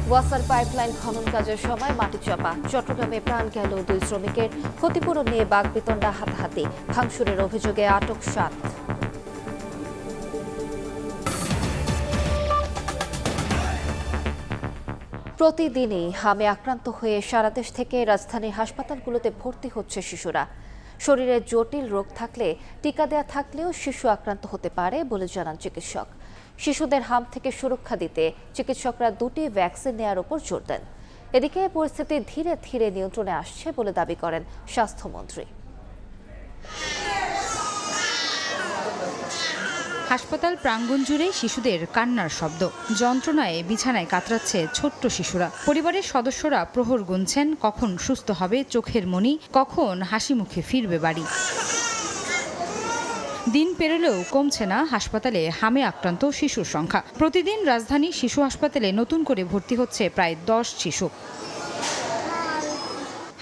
ওয়াসার পাইপলাইন খনন কাজের সময় মাটি চাপা, চট্টগ্রামে প্রাণ গেল 2 শ্রমিকের, ক্ষতিপূরণ নিয়ে বাগবিতণ্ডা হাতাহাতি, ভাঙচুরের অভিযোগে আটক 7। প্রতিদিনই হামে আক্রান্ত হয়ে সারা দেশ থেকে রাজধানীর হাসপাতালগুলোতে ভর্তি হচ্ছে শিশুরা। শরীরে জটিল রোগ থাকলে টিকা দেয়া থাকলেও শিশু আক্রান্ত হতে পারে বলে জানান চিকিৎসক। শিশুদের হাম থেকে সুরক্ষা দিতে চিকিৎসকরা 2টি ভ্যাকসিন নেওয়ার উপর জোর দেন। এদিকে পরিস্থিতি ধীরে ধীরে নিয়ন্ত্রণে আসছে বলে দাবি করেন স্বাস্থ্যমন্ত্রী। হাসপাতাল প্রাঙ্গণ জুড়ে শিশুদের কান্নার শব্দ, যন্ত্রণায় বিছানায় কাতরাচ্ছে ছোট্ট শিশুরা। পরিবারের সদস্যরা প্রহর গুনছেন কখন সুস্থ হবে চোখের মণি, কখন হাসি মুখে ফিরবে বাড়ি। দিন পেরোলেও কমছে না হাসপাতালে হামে আক্রান্ত শিশুর সংখ্যা। প্রতিদিন রাজধানী শিশু হাসপাতালে নতুন করে ভর্তি হচ্ছে প্রায় 10 শিশু।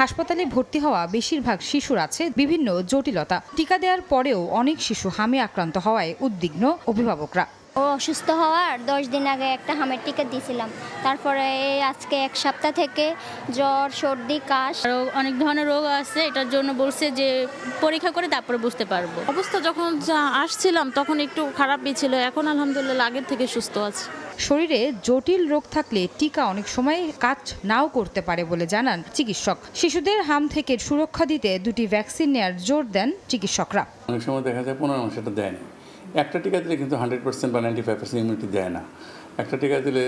হাসপাতালে ভর্তি হওয়া বেশিরভাগ শিশুর আছে বিভিন্ন জটিলতা। টিকা দেওয়ার পরেও অনেক শিশু হামে আক্রান্ত হওয়ায় উদ্বিগ্ন অভিভাবকরা। ও অসুস্থ হওয়ার 10 দিন আগে একটা হামের টিকা দিয়েছিলাম, তারপরে আজকে 1 সপ্তাহ থেকে জ্বর, সর্দি, কাশ, আরও অনেক ধরনের রোগ আছে। এটার জন্য বলছে যে পরীক্ষা করে তারপরে বুঝতে পারবো। অবস্থা যখন আসছিলাম তখন একটু খারাপই ছিল, এখন আলহামদুলিল্লাহ আগের থেকে সুস্থ আছে। শরীরে জটিল রোগ থাকলে টিকা অনেক সময় কাজ নাও করতে পারে বলে জানান চিকিৎসক। শিশুদের হাম থেকে সুরক্ষা দিতে 2টি ভ্যাকসিন নেওয়ার জোর দেন চিকিৎসকরা। অনেক সময় দেখা যায় 15 মাস এটা দেয় না। একটা টিকা দিলে কিন্তু 100% বা 95% ইমিউনিটি দেয় না। একটা টিকা দিলে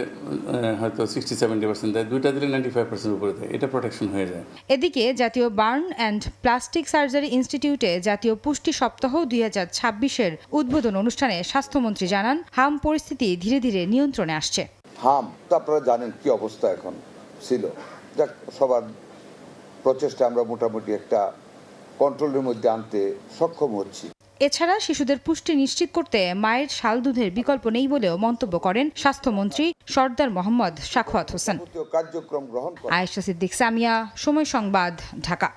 হয়তো 60-70% দেয়, 2টা দিলে 95% উপরে দেয়, এটা প্রোটেকশন হয়ে যায়। এদিকে জাতীয় বার্ন অ্যান্ড প্লাস্টিক সার্জারি ইনস্টিটিউটে জাতীয় পুষ্টি সপ্তাহ 2026-এর উদ্বোধন অনুষ্ঠানে স্বাস্থ্যমন্ত্রী জানান হাম পরিস্থিতি ধীরে ধীরে নিয়ন্ত্রণে আসছে। হাম তো আপনারা জানেন কি অবস্থা এখন ছিল, যাক সবার প্রচেষ্টা আমরা মোটামুটি একটা কন্ট্রোলের মধ্যে আনতে সক্ষম হচ্ছি। এছাড়া শিশুদের পুষ্টি নিশ্চিত করতে মায়ের শাল দুধের বিকল্প নেই বলেও মন্তব্য করেন স্বাস্থ্যমন্ত্রী সরদার মোহাম্মদ সাখাওয়াত হোসেন। আয়েশা সিদ্দিক সামিয়া, সময় সংবাদ, ঢাকা।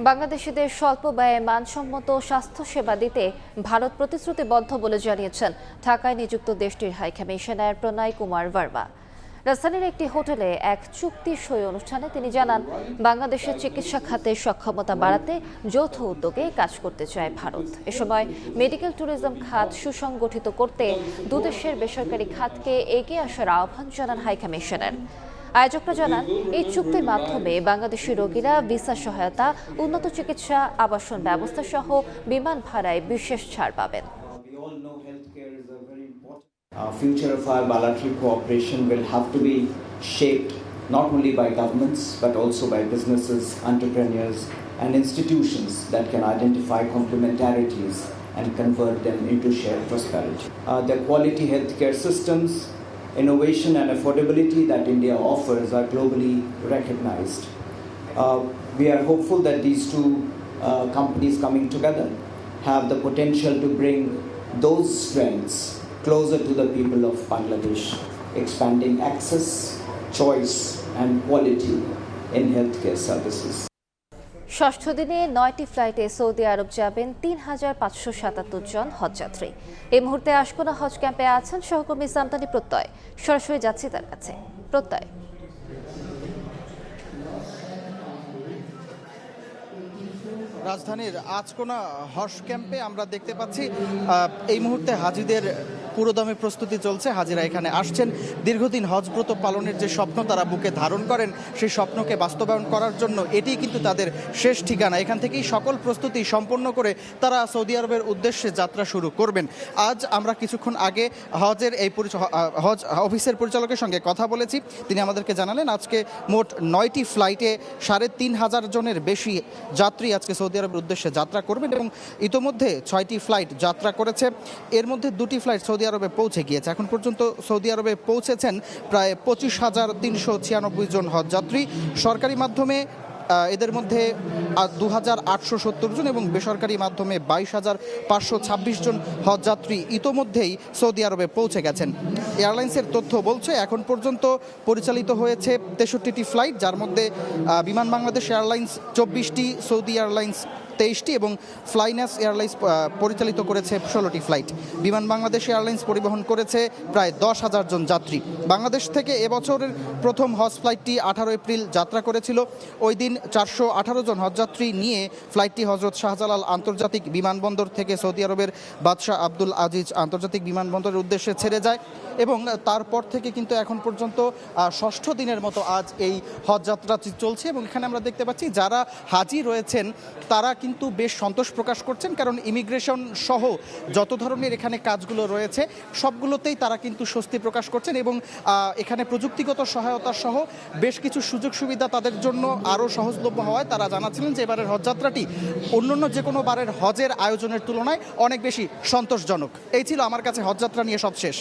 বাংলাদেশিদের স্বল্প ব্যয়ে মানসম্মত স্বাস্থ্যসেবা দিতে ভারত প্রতিশ্রুতিবদ্ধ বলে জানিয়েছেন ঢাকায় নিযুক্ত দেশটির হাই কমিশনার প্রণয় কুমার ভার্মা। রাজধানীর একটি হোটেলে এক চুক্তি সই অনুষ্ঠানে তিনি জানান, বাংলাদেশের চিকিৎসা খাতের সক্ষমতা বাড়াতে যৌথ উদ্যোগে কাজ করতে চায় ভারত। এ সময় মেডিকেল ট্যুরিজম খাত সুসংগঠিত করতে দুদেশের বেসরকারি খাতকে এগিয়ে আসার আহ্বান জানান হাই কমিশনার। আয়োজকরা জানান, এই চুক্তির মাধ্যমে বাংলাদেশি রোগীরা ভিসা সহায়তা, উন্নত চিকিৎসা, আবাসন ব্যবস্থা সহ বিমান ভাড়ায় বিশেষ ছাড় পাবেন। Future of our bilateral cooperation will have to be shaped not only by governments but also by businesses, entrepreneurs and institutions that can identify complementarities and convert them into shared prosperity. The quality healthcare systems, innovation and affordability that India offers are globally recognized. We are hopeful that these two companies coming together have the potential to bring those strengths closer to the people of Bangladesh, expanding access, choice and quality in healthcare services. ষষ্ঠ দিনে 9টি ফ্লাইটে Saudi আরব যাবেন 3577 জন হজযাত্রী। এই মুহূর্তে আশকোনা হজ ক্যাম্পে আছেন সহকর্মী সামতানি প্রত্যয়। সরাসরি যাচ্ছি তার কাছে। প্রত্যয়, রাজধানীর আজকোনা হজ ক্যাম্পে আমরা দেখতে পাচ্ছি এই মুহূর্তে হাজিদের পুরোদমে প্রস্তুতি চলছে। হাজিরা এখানে আসছেন দীর্ঘদিন হজব্রত পালনের যে স্বপ্ন তারা বুকে ধারণ করেন, সেই স্বপ্নকে বাস্তবায়ন করার জন্য এটিই কিন্তু তাদের শেষ ঠিকানা। এখান থেকেই সকল প্রস্তুতি সম্পন্ন করে তারা সৌদি আরবের উদ্দেশ্যে যাত্রা শুরু করবেন। আজ আমরা কিছুক্ষণ আগে হজের এই হজ অফিসের পরিচালকের সঙ্গে কথা বলেছি। তিনি আমাদেরকে জানালেন আজকে মোট 9টি ফ্লাইটে 3500 জনের বেশি যাত্রী আজকে সৌদি আরবের উদ্দেশ্যে যাত্রা করবেন এবং ইতোমধ্যে 6টি ফ্লাইট যাত্রা করেছে। এর মধ্যে 2টি ফ্লাইট সৌদি আরবে পৌঁছে গিয়েছে। এখন পর্যন্ত সৌদি আরবে পৌঁছেছেন প্রায় 25,396 জন হজযাত্রী। সরকারি মাধ্যমে এদের মধ্যে 2870 জন এবং বেসরকারি মাধ্যমে 22,526 জন হজযাত্রী ইতোমধ্যেই সৌদি আরবে পৌঁছে গেছেন। এয়ারলাইন্সের তথ্য বলছে এখন পর্যন্ত পরিচালিত হয়েছে 63টি ফ্লাইট, যার মধ্যে বিমান বাংলাদেশ এয়ারলাইন্স 24টি, সৌদি এয়ারলাইন্স 23টি এবং ফ্লাইনাস এয়ারলাইন্স পরিচালিত করেছে 16টি ফ্লাইট। বিমান বাংলাদেশ এয়ারলাইন্স পরিবহন করেছে প্রায় 10,000 জন যাত্রী। বাংলাদেশ থেকে এবছরের প্রথম হজ ফ্লাইটটি 18 এপ্রিল যাত্রা করেছিল। ওই দিন 418 জন হজযাত্রী নিয়ে ফ্লাইটটি হজরত শাহজালাল আন্তর্জাতিক বিমানবন্দর থেকে সৌদি আরবের বাদশাহ আব্দুল আজিজ আন্তর্জাতিক বিমানবন্দরের উদ্দেশ্যে ছেড়ে যায় এবং তারপর থেকে কিন্তু এখন পর্যন্ত 6ষ্ঠ দিনের মতো আজ এই হজযাত্রাটি চলছে। এবং এখানে আমরা দেখতে পাচ্ছি যারা হাজি রয়েছেন তারা কিন্তু বেশ সন্তোষ প্রকাশ করছেন, কারণ ইমিগ্রেশন সহ যত ধরনের এখানে কাজগুলো রয়েছে সবগুলোতেই তারা কিন্তু স্বস্তি প্রকাশ করছেন এবং এখানে প্রযুক্তিগত সহায়তা সহ বেশ কিছু সুযোগ সুবিধা তাদের জন্য আরও সহজলভ্য হওয়ায় তারা জানাচ্ছিলেন যে এবারের হজযাত্রাটি অন্যান্য যে কোনো বারের হজের আয়োজনের তুলনায় অনেক বেশি সন্তোষজনক। এই ছিল আমার কাছে হজযাত্রা নিয়ে সবশেষ।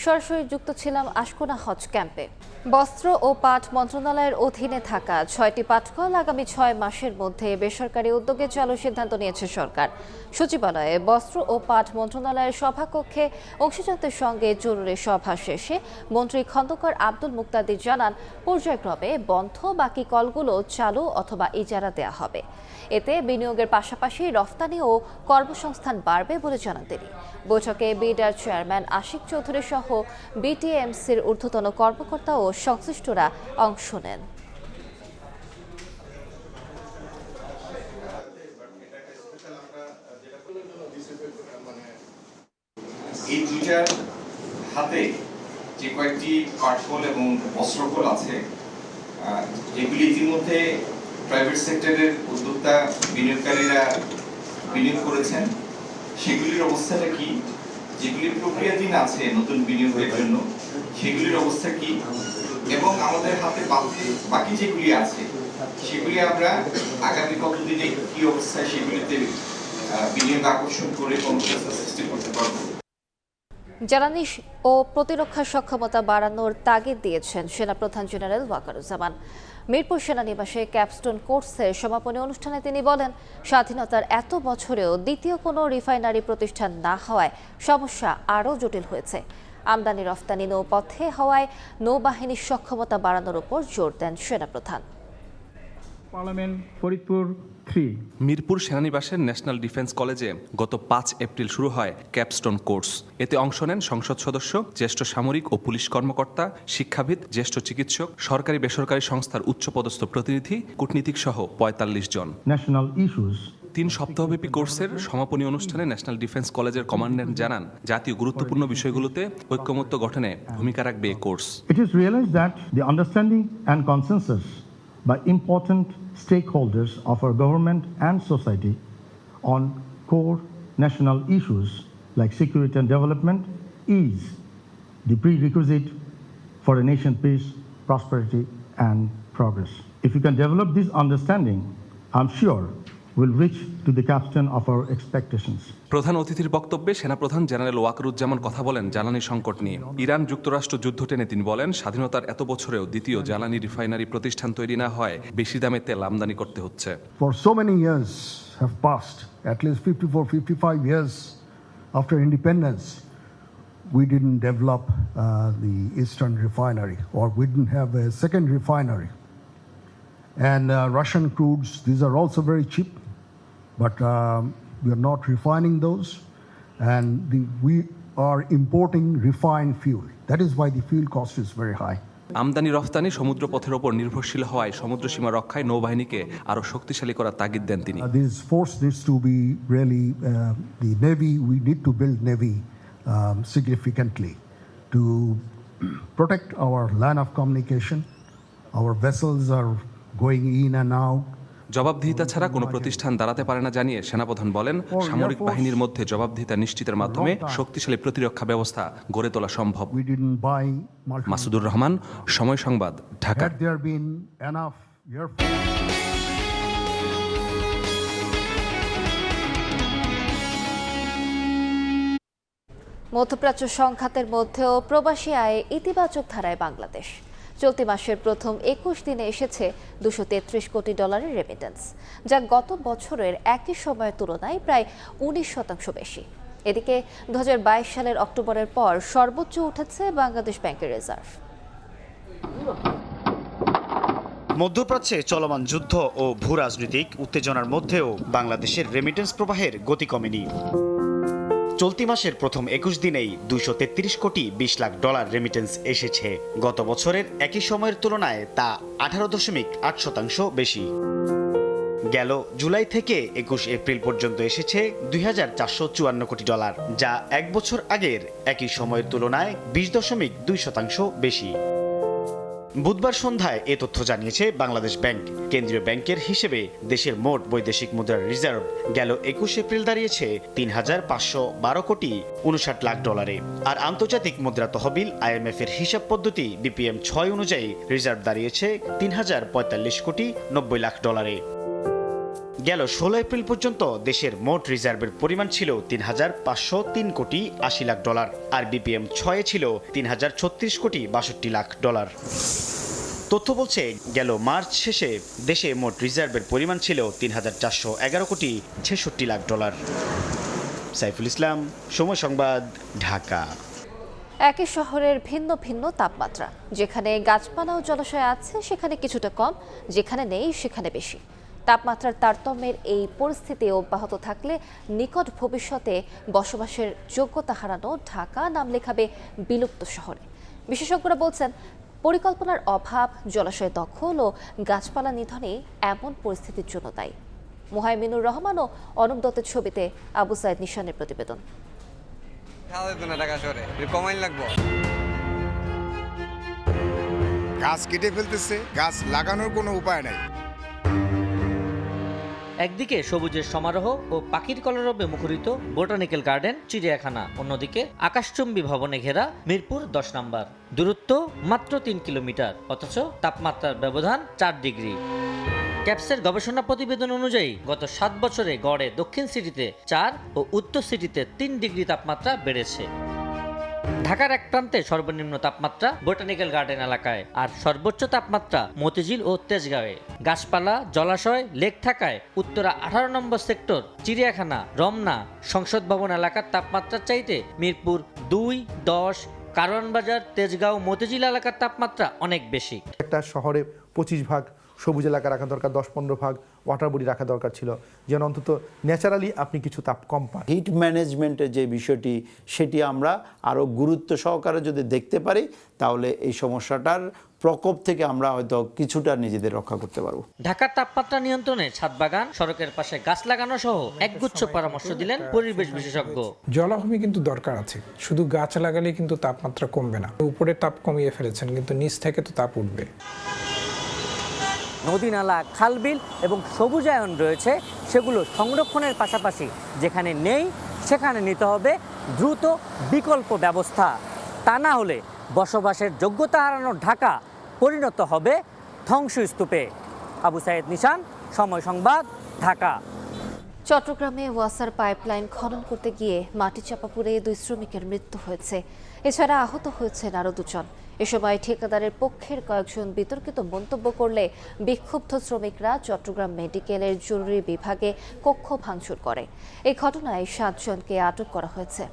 সরাসরি যুক্ত ছিলাম আশকোনা হজ ক্যাম্পে। বস্ত্র ও পাট মন্ত্রণালয়ের অধীনে থাকা 6টি পাটকল আগামী 6 মাসের মধ্যে বেসরকারি উদ্যোগে চালুর সিদ্ধান্ত নিয়েছে সরকার। সচিবালয়ে বস্ত্র ও পাট মন্ত্রণালয়ের সভাকক্ষে অংশীদারদের সঙ্গে জরুরি সভা শেষে মন্ত্রী খন্দকার আব্দুল মুক্তাদির জানান, পর্যায়ক্রমে বন্ধ বাকি কলগুলো চালু অথবা ইজারা দেওয়া হবে। এতে বিনিয়োগের পাশাপাশি রফতানি ও কর্মসংস্থান বাড়বে বলে জানান তিনি। বৈঠকে বিডার চেয়ারম্যান আশিক চৌধুরী সহ বিটিএমসির ঊর্ধ্বতন কর্মকর্তা ও সংশ্লিষ্টরা অংশ নেন। এই দুইটার হাতে যে কয়েকটি পাটকল এবং বস্ত্রকল আছে, এগুলি ইতিমধ্যে প্রাইভেট সেক্টরের উদ্যোক্তা বিনিয়োগকারীরা বিনিয়োগ করেছেন। সেগুলির অবস্থাটা কি, যেগুলির প্রক্রিয়াধীন আছে নতুন বিনিয়োগের জন্য সেগুলির অবস্থা কি, এবং আমাদের হাতে বাকি যেগুলি আছে সেগুলি আমরা আগামী কতদিনে কি অবস্থায় সেগুলিতে বিনিয়োগ আকর্ষণ করে কর্মসংস্থান সৃষ্টি করতে পারবো। জ্বালানি ও প্রতিরক্ষা সক্ষমতা বাড়ানোর তাগিদ দিয়েছেন সেনাপ্রধান জেনারেল ওয়াকারুজ্জামান। মিরপুর সেনানিবাসে ক্যাপস্টোন কোর্সের সমাপনী অনুষ্ঠানে তিনি বলেন, স্বাধীনতার এত বছরেও দ্বিতীয় কোনো রিফাইনারি প্রতিষ্ঠান না হওয়ায় সমস্যা আরও জটিল হয়েছে। আমদানি রফতানি নৌপথে হওয়ায় নৌবাহিনীর সক্ষমতা বাড়ানোর উপর জোর দেন সেনাপ্রধান। পার্লামেন্ট ফরিদপুর 3 মিরপুর সেনানিবাসের ন্যাশনাল ডিফেন্স কলেজে গত 5 এপ্রিল শুরু হয় ক্যাপস্টোন কোর্স। এতে অংশ নেন সংসদ সদস্য, জ্যেষ্ঠ সামরিক ও পুলিশ কর্মকর্তা, শিক্ষাবিদ, জ্যেষ্ঠ চিকিৎসক, সরকারি বেসরকারি সংস্থার উচ্চপদস্থ প্রতিনিধি, কূটনীতিক সহ 45 জন। ন্যাশনাল ইস্যুস 3 সপ্তাহব্যাপী কোর্সের সমাপনী অনুষ্ঠানে ন্যাশনাল ডিফেন্স কলেজের কমান্ড্যান্ট জানান, জাতীয় গুরুত্বপূর্ণ বিষয়গুলোতে ঐক্যমত্য গঠনে ভূমিকা রাখবে এই course. It is realized that the understanding and consensus by important stakeholders of our government and society on core national issues like security and development is the prerequisite for a nation's peace, prosperity and progress. If we can develop this understanding, I'm sure we'll reach to the capstone of our expectations. প্রধান অতিথির বক্তব্যে সেনাপ্রধান general Wakeruzzaman কথা বলেন জ্বালানি সংকট নিয়ে। Iran যুক্তরাষ্ট্র যুদ্ধ টেনে তিনি বলেন, স্বাধীনতার এত বছরেও দ্বিতীয় জ্বালানি রিফাইনারি প্রতিষ্ঠান তৈরি না হয় বেশি দামে তেল আমদানি করতে হচ্ছে। For so many years have passed, at least 55 years after independence, we didn't develop the Eastern refinery, or we didn't have a second refinery. And Russian crudes, these are also very cheap, but we are not refining those, and we are importing refined fuel. That is why the fuel cost is very high. আমদানি রফতানি সমুদ্রপথের ওপর নির্ভরশীল হওয়ায় সমুদ্র সীমা রক্ষায় নৌবাহিনীকে আরও শক্তিশালী করার তাগিদ দেন তিনি। This force needs to be really the Navy. We need to build Navy significantly to protect our line of communication. Our vessels are going in and out. জবাবদিহিতা ছাড়া কোনো প্রতিষ্ঠান দাঁড়াতে পারে না জানিয়ে সেনাপ্রধান বলেন, সামরিক বাহিনীর মধ্যে জবাবদিহিতা নিশ্চিতের মাধ্যমে শক্তিশালী প্রতিরক্ষা ব্যবস্থা গড়ে তোলা সম্ভব। মাসুদুর রহমান, সময় সংবাদ, ঢাকা। মধ্যপ্রাচ্য সংঘাতের মধ্যেও প্রবাসী আয়ে ইতিবাচক ধারায় বাংলাদেশ। চলতি মাসের প্রথম 21 দিনে এসেছে $233 কোটি রেমিটেন্স, যা গত বছরের একই সময়ের তুলনায় প্রায় 19% বেশি। এদিকে 2022 সালের অক্টোবরের পর সর্বোচ্চ উঠেছে বাংলাদেশ ব্যাংকের রিজার্ভ। মধ্যপ্রাচ্যে চলমান যুদ্ধ ও ভূরাজনৈতিক উত্তেজনার মধ্যেও বাংলাদেশের রেমিটেন্স প্রবাহের গতি কমেনি। চলতি মাসের প্রথম 21 দিনেই 233 কোটি 20 লাখ ডলার রেমিটেন্স এসেছে। গত বছরের একই সময়ের তুলনায় তা 18.8% বেশি। গেল জুলাই থেকে 21 এপ্রিল পর্যন্ত এসেছে 2454 কোটি ডলার, যা এক বছর আগের একই সময়ের তুলনায় 20.2% বেশি। বুধবার সন্ধ্যায় এ তথ্য জানিয়েছে বাংলাদেশ ব্যাংক। কেন্দ্রীয় ব্যাংকের হিসেবে দেশের মোট বৈদেশিক মুদ্রার রিজার্ভ গেল 21 এপ্রিল দাঁড়িয়েছে 3,512 কোটি 59 লাখ ডলারে। আর আন্তর্জাতিক মুদ্রা তহবিল IMF এর হিসাব পদ্ধতি BPM 6 অনুযায়ী রিজার্ভ দাঁড়িয়েছে 3,045 কোটি 90 লাখ ডলারে। গেল 16 এপ্রিল পর্যন্ত দেশের মোট রিজার্ভের পরিমাণ ছিল 3,503 কোটি 80 লাখ ডলার, আর BPM 6 ছিল 3,036 কোটি 62 লাখ ডলার। তথ্য বলছে গেল মার্চ শেষে দেশে মোট রিজার্ভের পরিমাণ ছিল 3,411 কোটি 66 লাখ ডলার। সাইফুল ইসলাম, সময় সংবাদ, ঢাকা। একই শহরের ভিন্ন ভিন্ন তাপমাত্রা, যেখানে গাছপালা ও জলাশয় আছে সেখানে কিছুটা কম, যেখানে নেই সেখানে বেশি। তাপমাত্রার তারতম্যের এই পরিস্থিতি অব্যাহত থাকলে নিকট ভবিষ্যতে বসবাসের যোগ্যতা হারানো ঢাকা নাম লেখাবে বিলুপ্ত শহরে। বিশেষজ্ঞরা বলছেন, পরিকল্পনার অভাব, জলাশয় দখল ও গাছপালা নিধনই এমন পরিস্থিতির জন্য দায়ী। মুহাইমিনুর রহমান ও অনুপ দত্তের ছবিতে আবু সাইদ নিশানের প্রতিবেদন। গাছ কেটে ফেলতেছে, গাছ লাগানোর কোনো উপায় নাই। একদিকে সবুজের সমারোহ ও পাখির কলরবে মুখরিত বোটানিক্যাল গার্ডেন, চিড়িয়াখানা, অন্যদিকে আকাশচুম্বী ভবনে ঘেরা মিরপুর 10 নম্বর। দূরত্ব মাত্র 3 কিলোমিটার, অথচ তাপমাত্রার ব্যবধান 4 ডিগ্রি। ক্যাপসের গবেষণা প্রতিবেদন অনুযায়ী গত 7 বছরে গড়ে দক্ষিণ সিটিতে 4 ও উত্তর সিটিতে 3 ডিগ্রি তাপমাত্রা বেড়েছে। ঢাকার এক প্রান্তে সর্বনিম্ন তাপমাত্রা বোটানিক্যাল গার্ডেন এলাকায়, আর সর্বোচ্চ তাপমাত্রা মতিঝিল ও তেজগাঁওয়ে। গাছপালা, জলাশয়, লেক থাকায় উত্তরা 18 নম্বর সেক্টর, চিড়িয়াখানা, রমনা, সংসদ ভবন এলাকার তাপমাত্রার চাইতে মিরপুর 2, 10, কারওয়ানবাজার, তেজগাঁও, মতিঝিল এলাকার তাপমাত্রা অনেক বেশি। একটা শহরে 25 ভাগ সবুজ এলাকা রাখা দরকার, 10-15 ভাগ ওয়াটার বডি রাখা দরকার ছিল, যেন অন্তত ন্যাচারালি আপনি কিছু তাপ কম পান। হিট ম্যানেজমেন্টের যে বিষয়টি, সেটি আমরা আরও গুরুত্ব সহকারে যদি দেখতে পারি, তাহলে এই সমস্যাটার প্রকোপ থেকে আমরা হয়তো কিছুটা নিজেদের রক্ষা করতে পারবো। ঢাকার তাপমাত্রা নিয়ন্ত্রণে ছাদ বাগান, সড়কের পাশে গাছ লাগানো সহ একগুচ্ছ পরামর্শ দিলেন পরিবেশ বিশেষজ্ঞ। জলাভূমি কিন্তু দরকার আছে, শুধু গাছ লাগালে কিন্তু তাপমাত্রা কমবে না। উপরে তাপ কমিয়ে ফেলেছেন, কিন্তু নিচ থেকে তো তাপ উঠবে। নদী, নালা, খালবিল এবং সবুজায়ন রয়েছে, সেগুলো সংরক্ষণের পাশাপাশি যেখানে নেই সেখানে নিতে হবে দ্রুত বিকল্প ব্যবস্থা। তা না হলে বসবাসের যোগ্যতা হারানো ঢাকা পরিণত হবে ধ্বংসস্তূপে। আবু সাইদ নিশান, সময় সংবাদ, ঢাকা। চট্টগ্রামে ওয়াসার পাইপলাইন খনন করতে গিয়ে মাটি চাপা পড়ে 2 শ্রমিকের মৃত্যু হয়েছে। এছাড়া আহত হয়েছেন আরও 2 জন। এ সময় ঠিকাদারের পক্ষের কয়েকজন বিতর্কিত মন্তব্য করলে বিক্ষুব্ধ শ্রমিকরা চট্টগ্রাম মেডিকেলের জরুরি বিভাগে কক্ষ ভাঙচুর করে। এই ঘটনায় 7 জনকে আটক করা হয়েছে।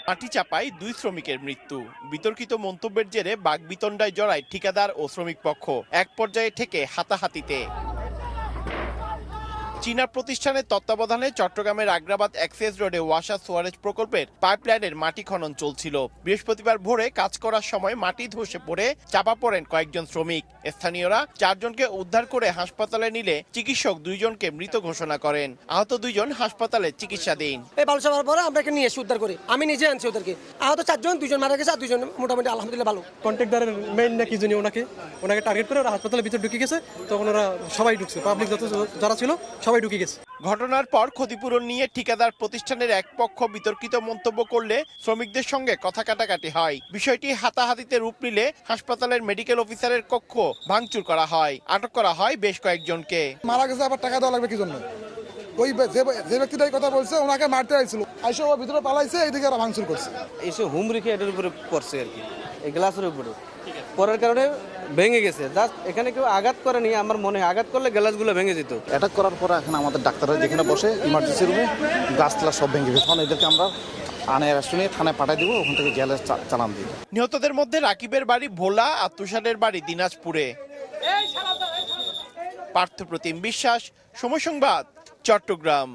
মাটি চাপায় 2 শ্রমিকের মৃত্যু। বিতর্কিত মন্তব্যের জেরে বাকবিতণ্ডায় জড়ায় ঠিকাদার ও শ্রমিক পক্ষ, এক পর্যায়ে ঠেকে হাতাহাতিতে। চীনা প্রতিষ্ঠানের তত্ত্বাবধানে চট্টগ্রামের আগ্রাবাদ অ্যাক্সেস রোডে ওয়াসা সোয়ারেজ প্রকল্পের পাইপলাইনের মাটি খনন চলছিল। বৃহস্পতিবার ভোরে কাজ করার সময় মাটি ধসে পড়ে চাপা পড়েন কয়েকজন শ্রমিক। স্থানীয়রা 4 জনকে উদ্ধার করে হাসপাতালে নিলে চিকিৎসক 2 জনকে মৃত ঘোষণা করেন। আহত 2 জন হাসপাতালে চিকিৎসাধীন। এই বালু চাপার পরে আমরা এখানে নিয়ে এসে উদ্ধার করি, আমি নিজে আনছি ওদেরকে। আহত 4 জন, 2 জন মারা গেছে, আর 2 জন মোটামুটি আলহামদুলিল্লাহ ভালো। কন্ট্রাক্টরের মেইন নাকি যিনি ওনাকে টার্গেট করে ওরা হাসপাতালের ভিতরে ঢুকে গেছে, তখন ওরা সবাই ঢুকছে, পাবলিক যারা ছিল সবাই ঢুকে গেছে। ঘটনার পর ক্ষতিপূরণ নিয়ে ঠিকাদার প্রতিষ্ঠানের এক পক্ষ বিতর্কিত মন্তব্য করলে শ্রমিকদের সঙ্গে কথা কাটাকাটি হয়। বিষয়টি হাতাহাতিতে রূপ নিলে হাসপাতালের মেডিকেল অফিসারের কক্ষ ভাঙচুর করা হয়। আটক করা হয় বেশ কয়েকজনকে। মারা গেছে, আবার টাকা দেওয়া লাগবে কি জন্য? ওই যে ব্যক্তিটাই কথা বলছে, ওনাকে মারতে আইছিল, আইসা ও ভিতরে পালাইছে, এইদিকে ওরা ভাঙচুর করছে। এসে হুম রেখে এটার উপরে পড়ছে আর কি, এই গ্লাসের উপরে পড়ার কারণে ভেঙে গেছে। জাস্ট এখানে কেউ আঘাত করেনি, আমার মনে হয় আঘাত করলে গ্লাসগুলো ভেঙে যেত। অ্যাটাক করার পরে এখানে আমাদের ডাক্তাররা যেখানে বসে ইমার্জেন্সি রুমে গাছগুলা সব ভেঙে গেছে। এদেরকে আমরা আনে অ্যারেস্ট নিয়ে থানায় পাঠিয়ে দিব, ওখান থেকে জেলে চালান দিব। নিহতদের মধ্যে রাকিবের বাড়ি ভোলা আর তুষারের বাড়ি দিনাজপুরে। পার্থপ্রতিম বিশ্বাস, সময় সংবাদ, চট্টগ্রাম।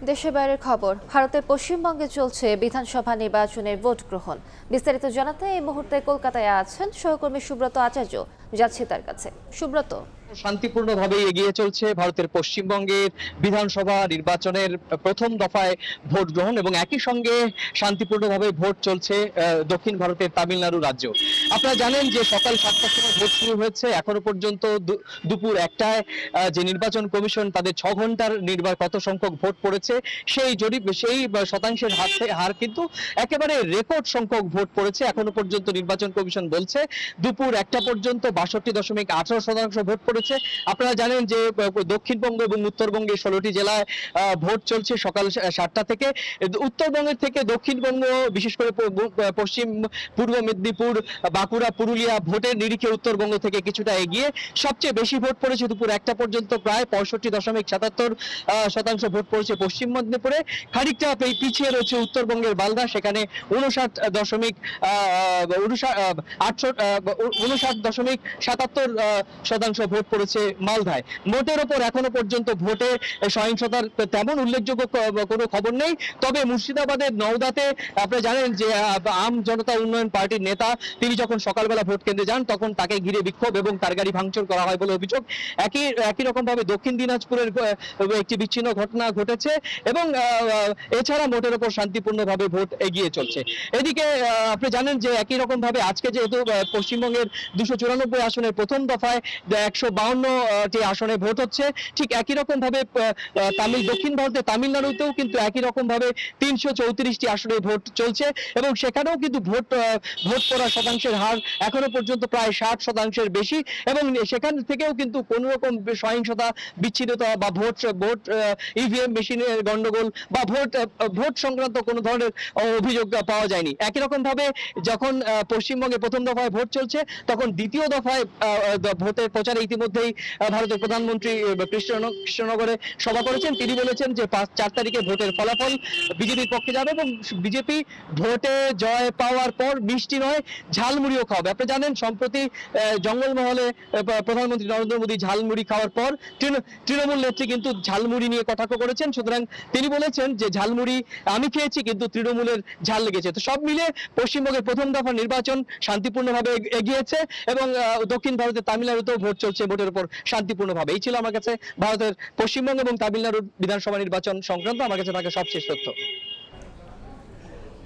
দেশের বাইরের খবর, ভারতের পশ্চিমবঙ্গে চলছে বিধানসভা নির্বাচনের ভোট গ্রহণ। বিস্তারিত জানাতে এই মুহূর্তে কলকাতায় আছেন সহকর্মী সুব্রত আচার্য। যাচ্ছি তার কাছে। সুব্রত, শান্তিপূর্ণভাবে এগিয়ে চলছে ভারতের পশ্চিমবঙ্গের বিধানসভা নির্বাচনের প্রথম দফায় ভোট গ্রহণ এবং একই সঙ্গে শান্তিপূর্ণভাবে ভোট চলছে দক্ষিণ ভারতের তামিলনাড়ু রাজ্য। আপনারা জানেন যে সকাল 7টার সময় ভোট শুরু হয়েছে, এখনো পর্যন্ত দুপুর 1টায় যে নির্বাচন কমিশন তাদের 6 ঘন্টার কত সংখ্যক ভোট পড়েছে সেই শতাংশের হার কিন্তু একেবারে রেকর্ড সংখ্যক ভোট পড়েছে। এখনো পর্যন্ত নির্বাচন কমিশন বলছে দুপুর 1টা পর্যন্ত 62.18% ভোট পড়েছে। আপনারা জানেন যে দক্ষিণবঙ্গ এবং উত্তরবঙ্গে 16টি জেলায় ভোট চলছে সকাল 7টা থেকে। উত্তরবঙ্গের থেকে দক্ষিণবঙ্গ, বিশেষ করে পশ্চিম পূর্ব মেদিনীপুর, বাঁকুড়া, পুরুলিয়া ভোটের নিরিখে উত্তরবঙ্গ থেকে কিছুটা এগিয়ে। সবচেয়ে বেশি ভোট পড়েছে দুপুর 1টা পর্যন্ত, প্রায় 65.77% ভোট পড়েছে পশ্চিম মেদিনীপুরে। খানিকটা পিছিয়ে রয়েছে উত্তরবঙ্গের মালদা, সেখানে 59.77% ভোট পড়েছে মালদায়। মোটের ওপর এখনো পর্যন্ত ভোটে সহিংসতার তেমন উল্লেখযোগ্য কোনো খবর নেই। তবে মুর্শিদাবাদের নওদাতে আপনারা জানেন যে আম জনতা উন্নয়ন পার্টির নেতা তিনি যখন সকালবেলা ভোট কেন্দ্রে যান তখন তাকে ঘিরে বিক্ষোভ এবং তার গাড়ি ভাঙচুর করা হয় বলে অভিযোগ। একই রকম ভাবে দক্ষিণ দিনাজপুরের একটি বিচ্ছিন্ন ঘটনা ঘটেছে এবং এছাড়া মোটের ওপর শান্তিপূর্ণভাবে ভোট এগিয়ে চলছে। এদিকে আপনি জানেন যে একই রকম ভাবে আজকে যেহেতু পশ্চিমবঙ্গের 294 আসনের প্রথম দফায় 152টি আসনে ভোট হচ্ছে, ঠিক একই রকম ভাবে দক্ষিণ ভারতে তামিলনাড়ুতেও কিন্তু একই রকম ভাবে 334টি আসনে ভোট চলছে এবং সেখানেও কিন্তু ভোট পড়ার শতাংশের হার এখনো পর্যন্ত প্রায় 60% বেশি এবং সেখান থেকেও কিন্তু কোন রকম সহিংসতা, বিচ্ছিন্নতা বা ভোট ইভিএম মেশিনের গন্ডগোল বা ভোট সংক্রান্ত কোনো ধরনের অভিযোগ পাওয়া যায়নি। একই রকম ভাবে যখন পশ্চিমবঙ্গে প্রথম দফায় ভোট চলছে তখন দ্বিতীয় দফায় ভোটের প্রচারে ইতিমধ্যেই ভারতের প্রধানমন্ত্রী কৃষ্ণনগরে সভা করেছেন। তিনি বলেছেন যে 4 তারিখে ভোটের ফলাফল বিজেপির পক্ষে যাবে এবং বিজেপি ভোটে জয় পাওয়ার পর মিষ্টি নয় ঝালমুড়িও খাওয়াবে। আপনি জানেন সম্প্রতি জঙ্গলমহলে প্রধানমন্ত্রী নরেন্দ্র মোদী ঝালমুড়ি খাওয়ার পর তৃণমূল নেত্রী কিন্তু ঝালমুড়ি নিয়ে কটাক্ষ করেছেন। সুতরাং তিনি বলেছেন যে ঝালমুড়ি আমি খেয়েছি কিন্তু তৃণমূলের ঝাল লেগেছে। তো সব মিলে পশ্চিমবঙ্গের প্রথম দফা নির্বাচন শান্তিপূর্ণভাবে এগিয়েছে এবং দক্ষিণ ভারতের তামিলনাড়ুতেও ভোট চলছে ভোটের উপর শান্তিপূর্ণভাবে। এই ছিল আমার কাছে ভারতের পশ্চিমবঙ্গ এবং তামিলনাড়ুর বিধানসভা নির্বাচন সংক্রান্ত আমার কাছে থাকা সবশেষ তথ্য।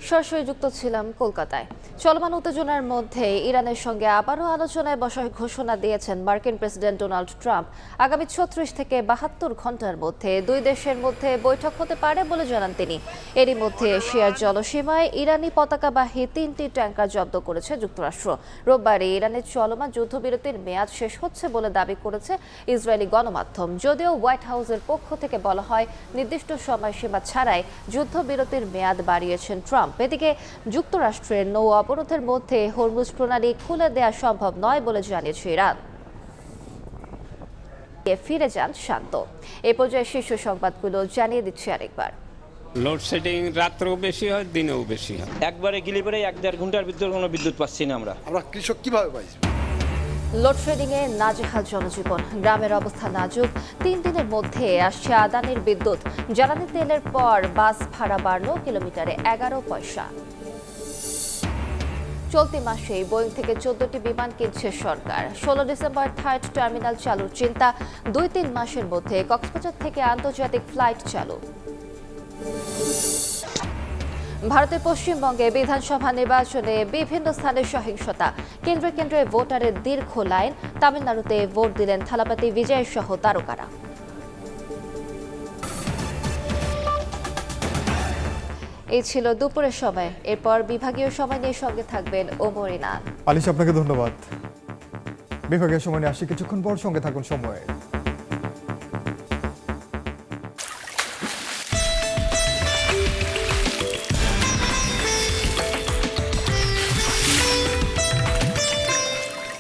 সরাসরি যুক্ত ছিলাম কলকাতায়। চলমান উত্তেজনার মধ্যে ইরানের সঙ্গে আবারও আলোচনায় বসার ঘোষণা দিয়েছেন মার্কিন প্রেসিডেন্ট ডোনাল্ড ট্রাম্প। আগামী 36 থেকে 72 ঘন্টার মধ্যে দুই দেশের মধ্যে বৈঠক হতে পারে বলে জানান তিনি। এরই মধ্যে এশিয়ার জলসীমায় ইরানি পতাকাবাহী 3টি ট্যাঙ্কার জব্দ করেছে যুক্তরাষ্ট্র। রোববারে ইরানের চলমান যুদ্ধবিরতির মেয়াদ শেষ হচ্ছে বলে দাবি করেছে ইসরায়েলি গণমাধ্যম, যদিও হোয়াইট হাউসের পক্ষ থেকে বলা হয় নির্দিষ্ট সময়সীমা ছাড়াই যুদ্ধবিরতির মেয়াদ বাড়িয়েছেন ট্রাম্প। এদিকে যুক্তরাষ্ট্রের নৌ অবরোধের মধ্যে হরমুজ প্রণালী খুলে দেওয়া সম্ভব নয় বলে জানিয়েছে ইরান। ফিরে যান শান্ত। এ পর্যায়ে শীর্ষ সংবাদগুলো জানিয়ে দিচ্ছি আরেকবার। লোডশেডিং রাত্রেও বেশি হয়, দিনেও বেশি হয়। একবারে গিলে পরে 1-1.5 ঘন্টার ভিতরে কোনো বিদ্যুৎ পাচ্ছি না আমরা কৃষক কিভাবে পাই? লোডশেডিংয়ে নাজেহাল জনজীবন, গ্রামের অবস্থা নাজুক। 3 দিনের মধ্যে আসছে আদানির বিদ্যুৎ। জ্বালানি তেলের পর বাস ভাড়া বাড়ল কিলোমিটারে 11 পয়সা। চলতি মাসেই বোয়িং থেকে 14টি বিমান কিনছে সরকার। 16 ডিসেম্বর থার্ড টার্মিনাল চালুর চিন্তা। 2-3 মাসের মধ্যে কক্সবাজার থেকে আন্তর্জাতিক ফ্লাইট চালু। ভারতের পশ্চিমবঙ্গে বিধানসভা নির্বাচনে বিভিন্ন স্থানে সহিংসতা, কেন্দ্রে কেন্দ্রে ভোটারের দীর্ঘ লাইন। তামিলনাড়ুতে ভোট দিলেন থালাপাতি বিজয় সহ তারকারা। এই ছিল দুপুরের সময়। এরপর বিভাগীয় সময় নিয়ে সঙ্গে থাকবেন ওমর ইনান। আলিশ, আপনাকে ধন্যবাদ। বিভাগীয় সময় নিয়ে আসি কিছুক্ষণ পর, সঙ্গে থাকুন সময়ে।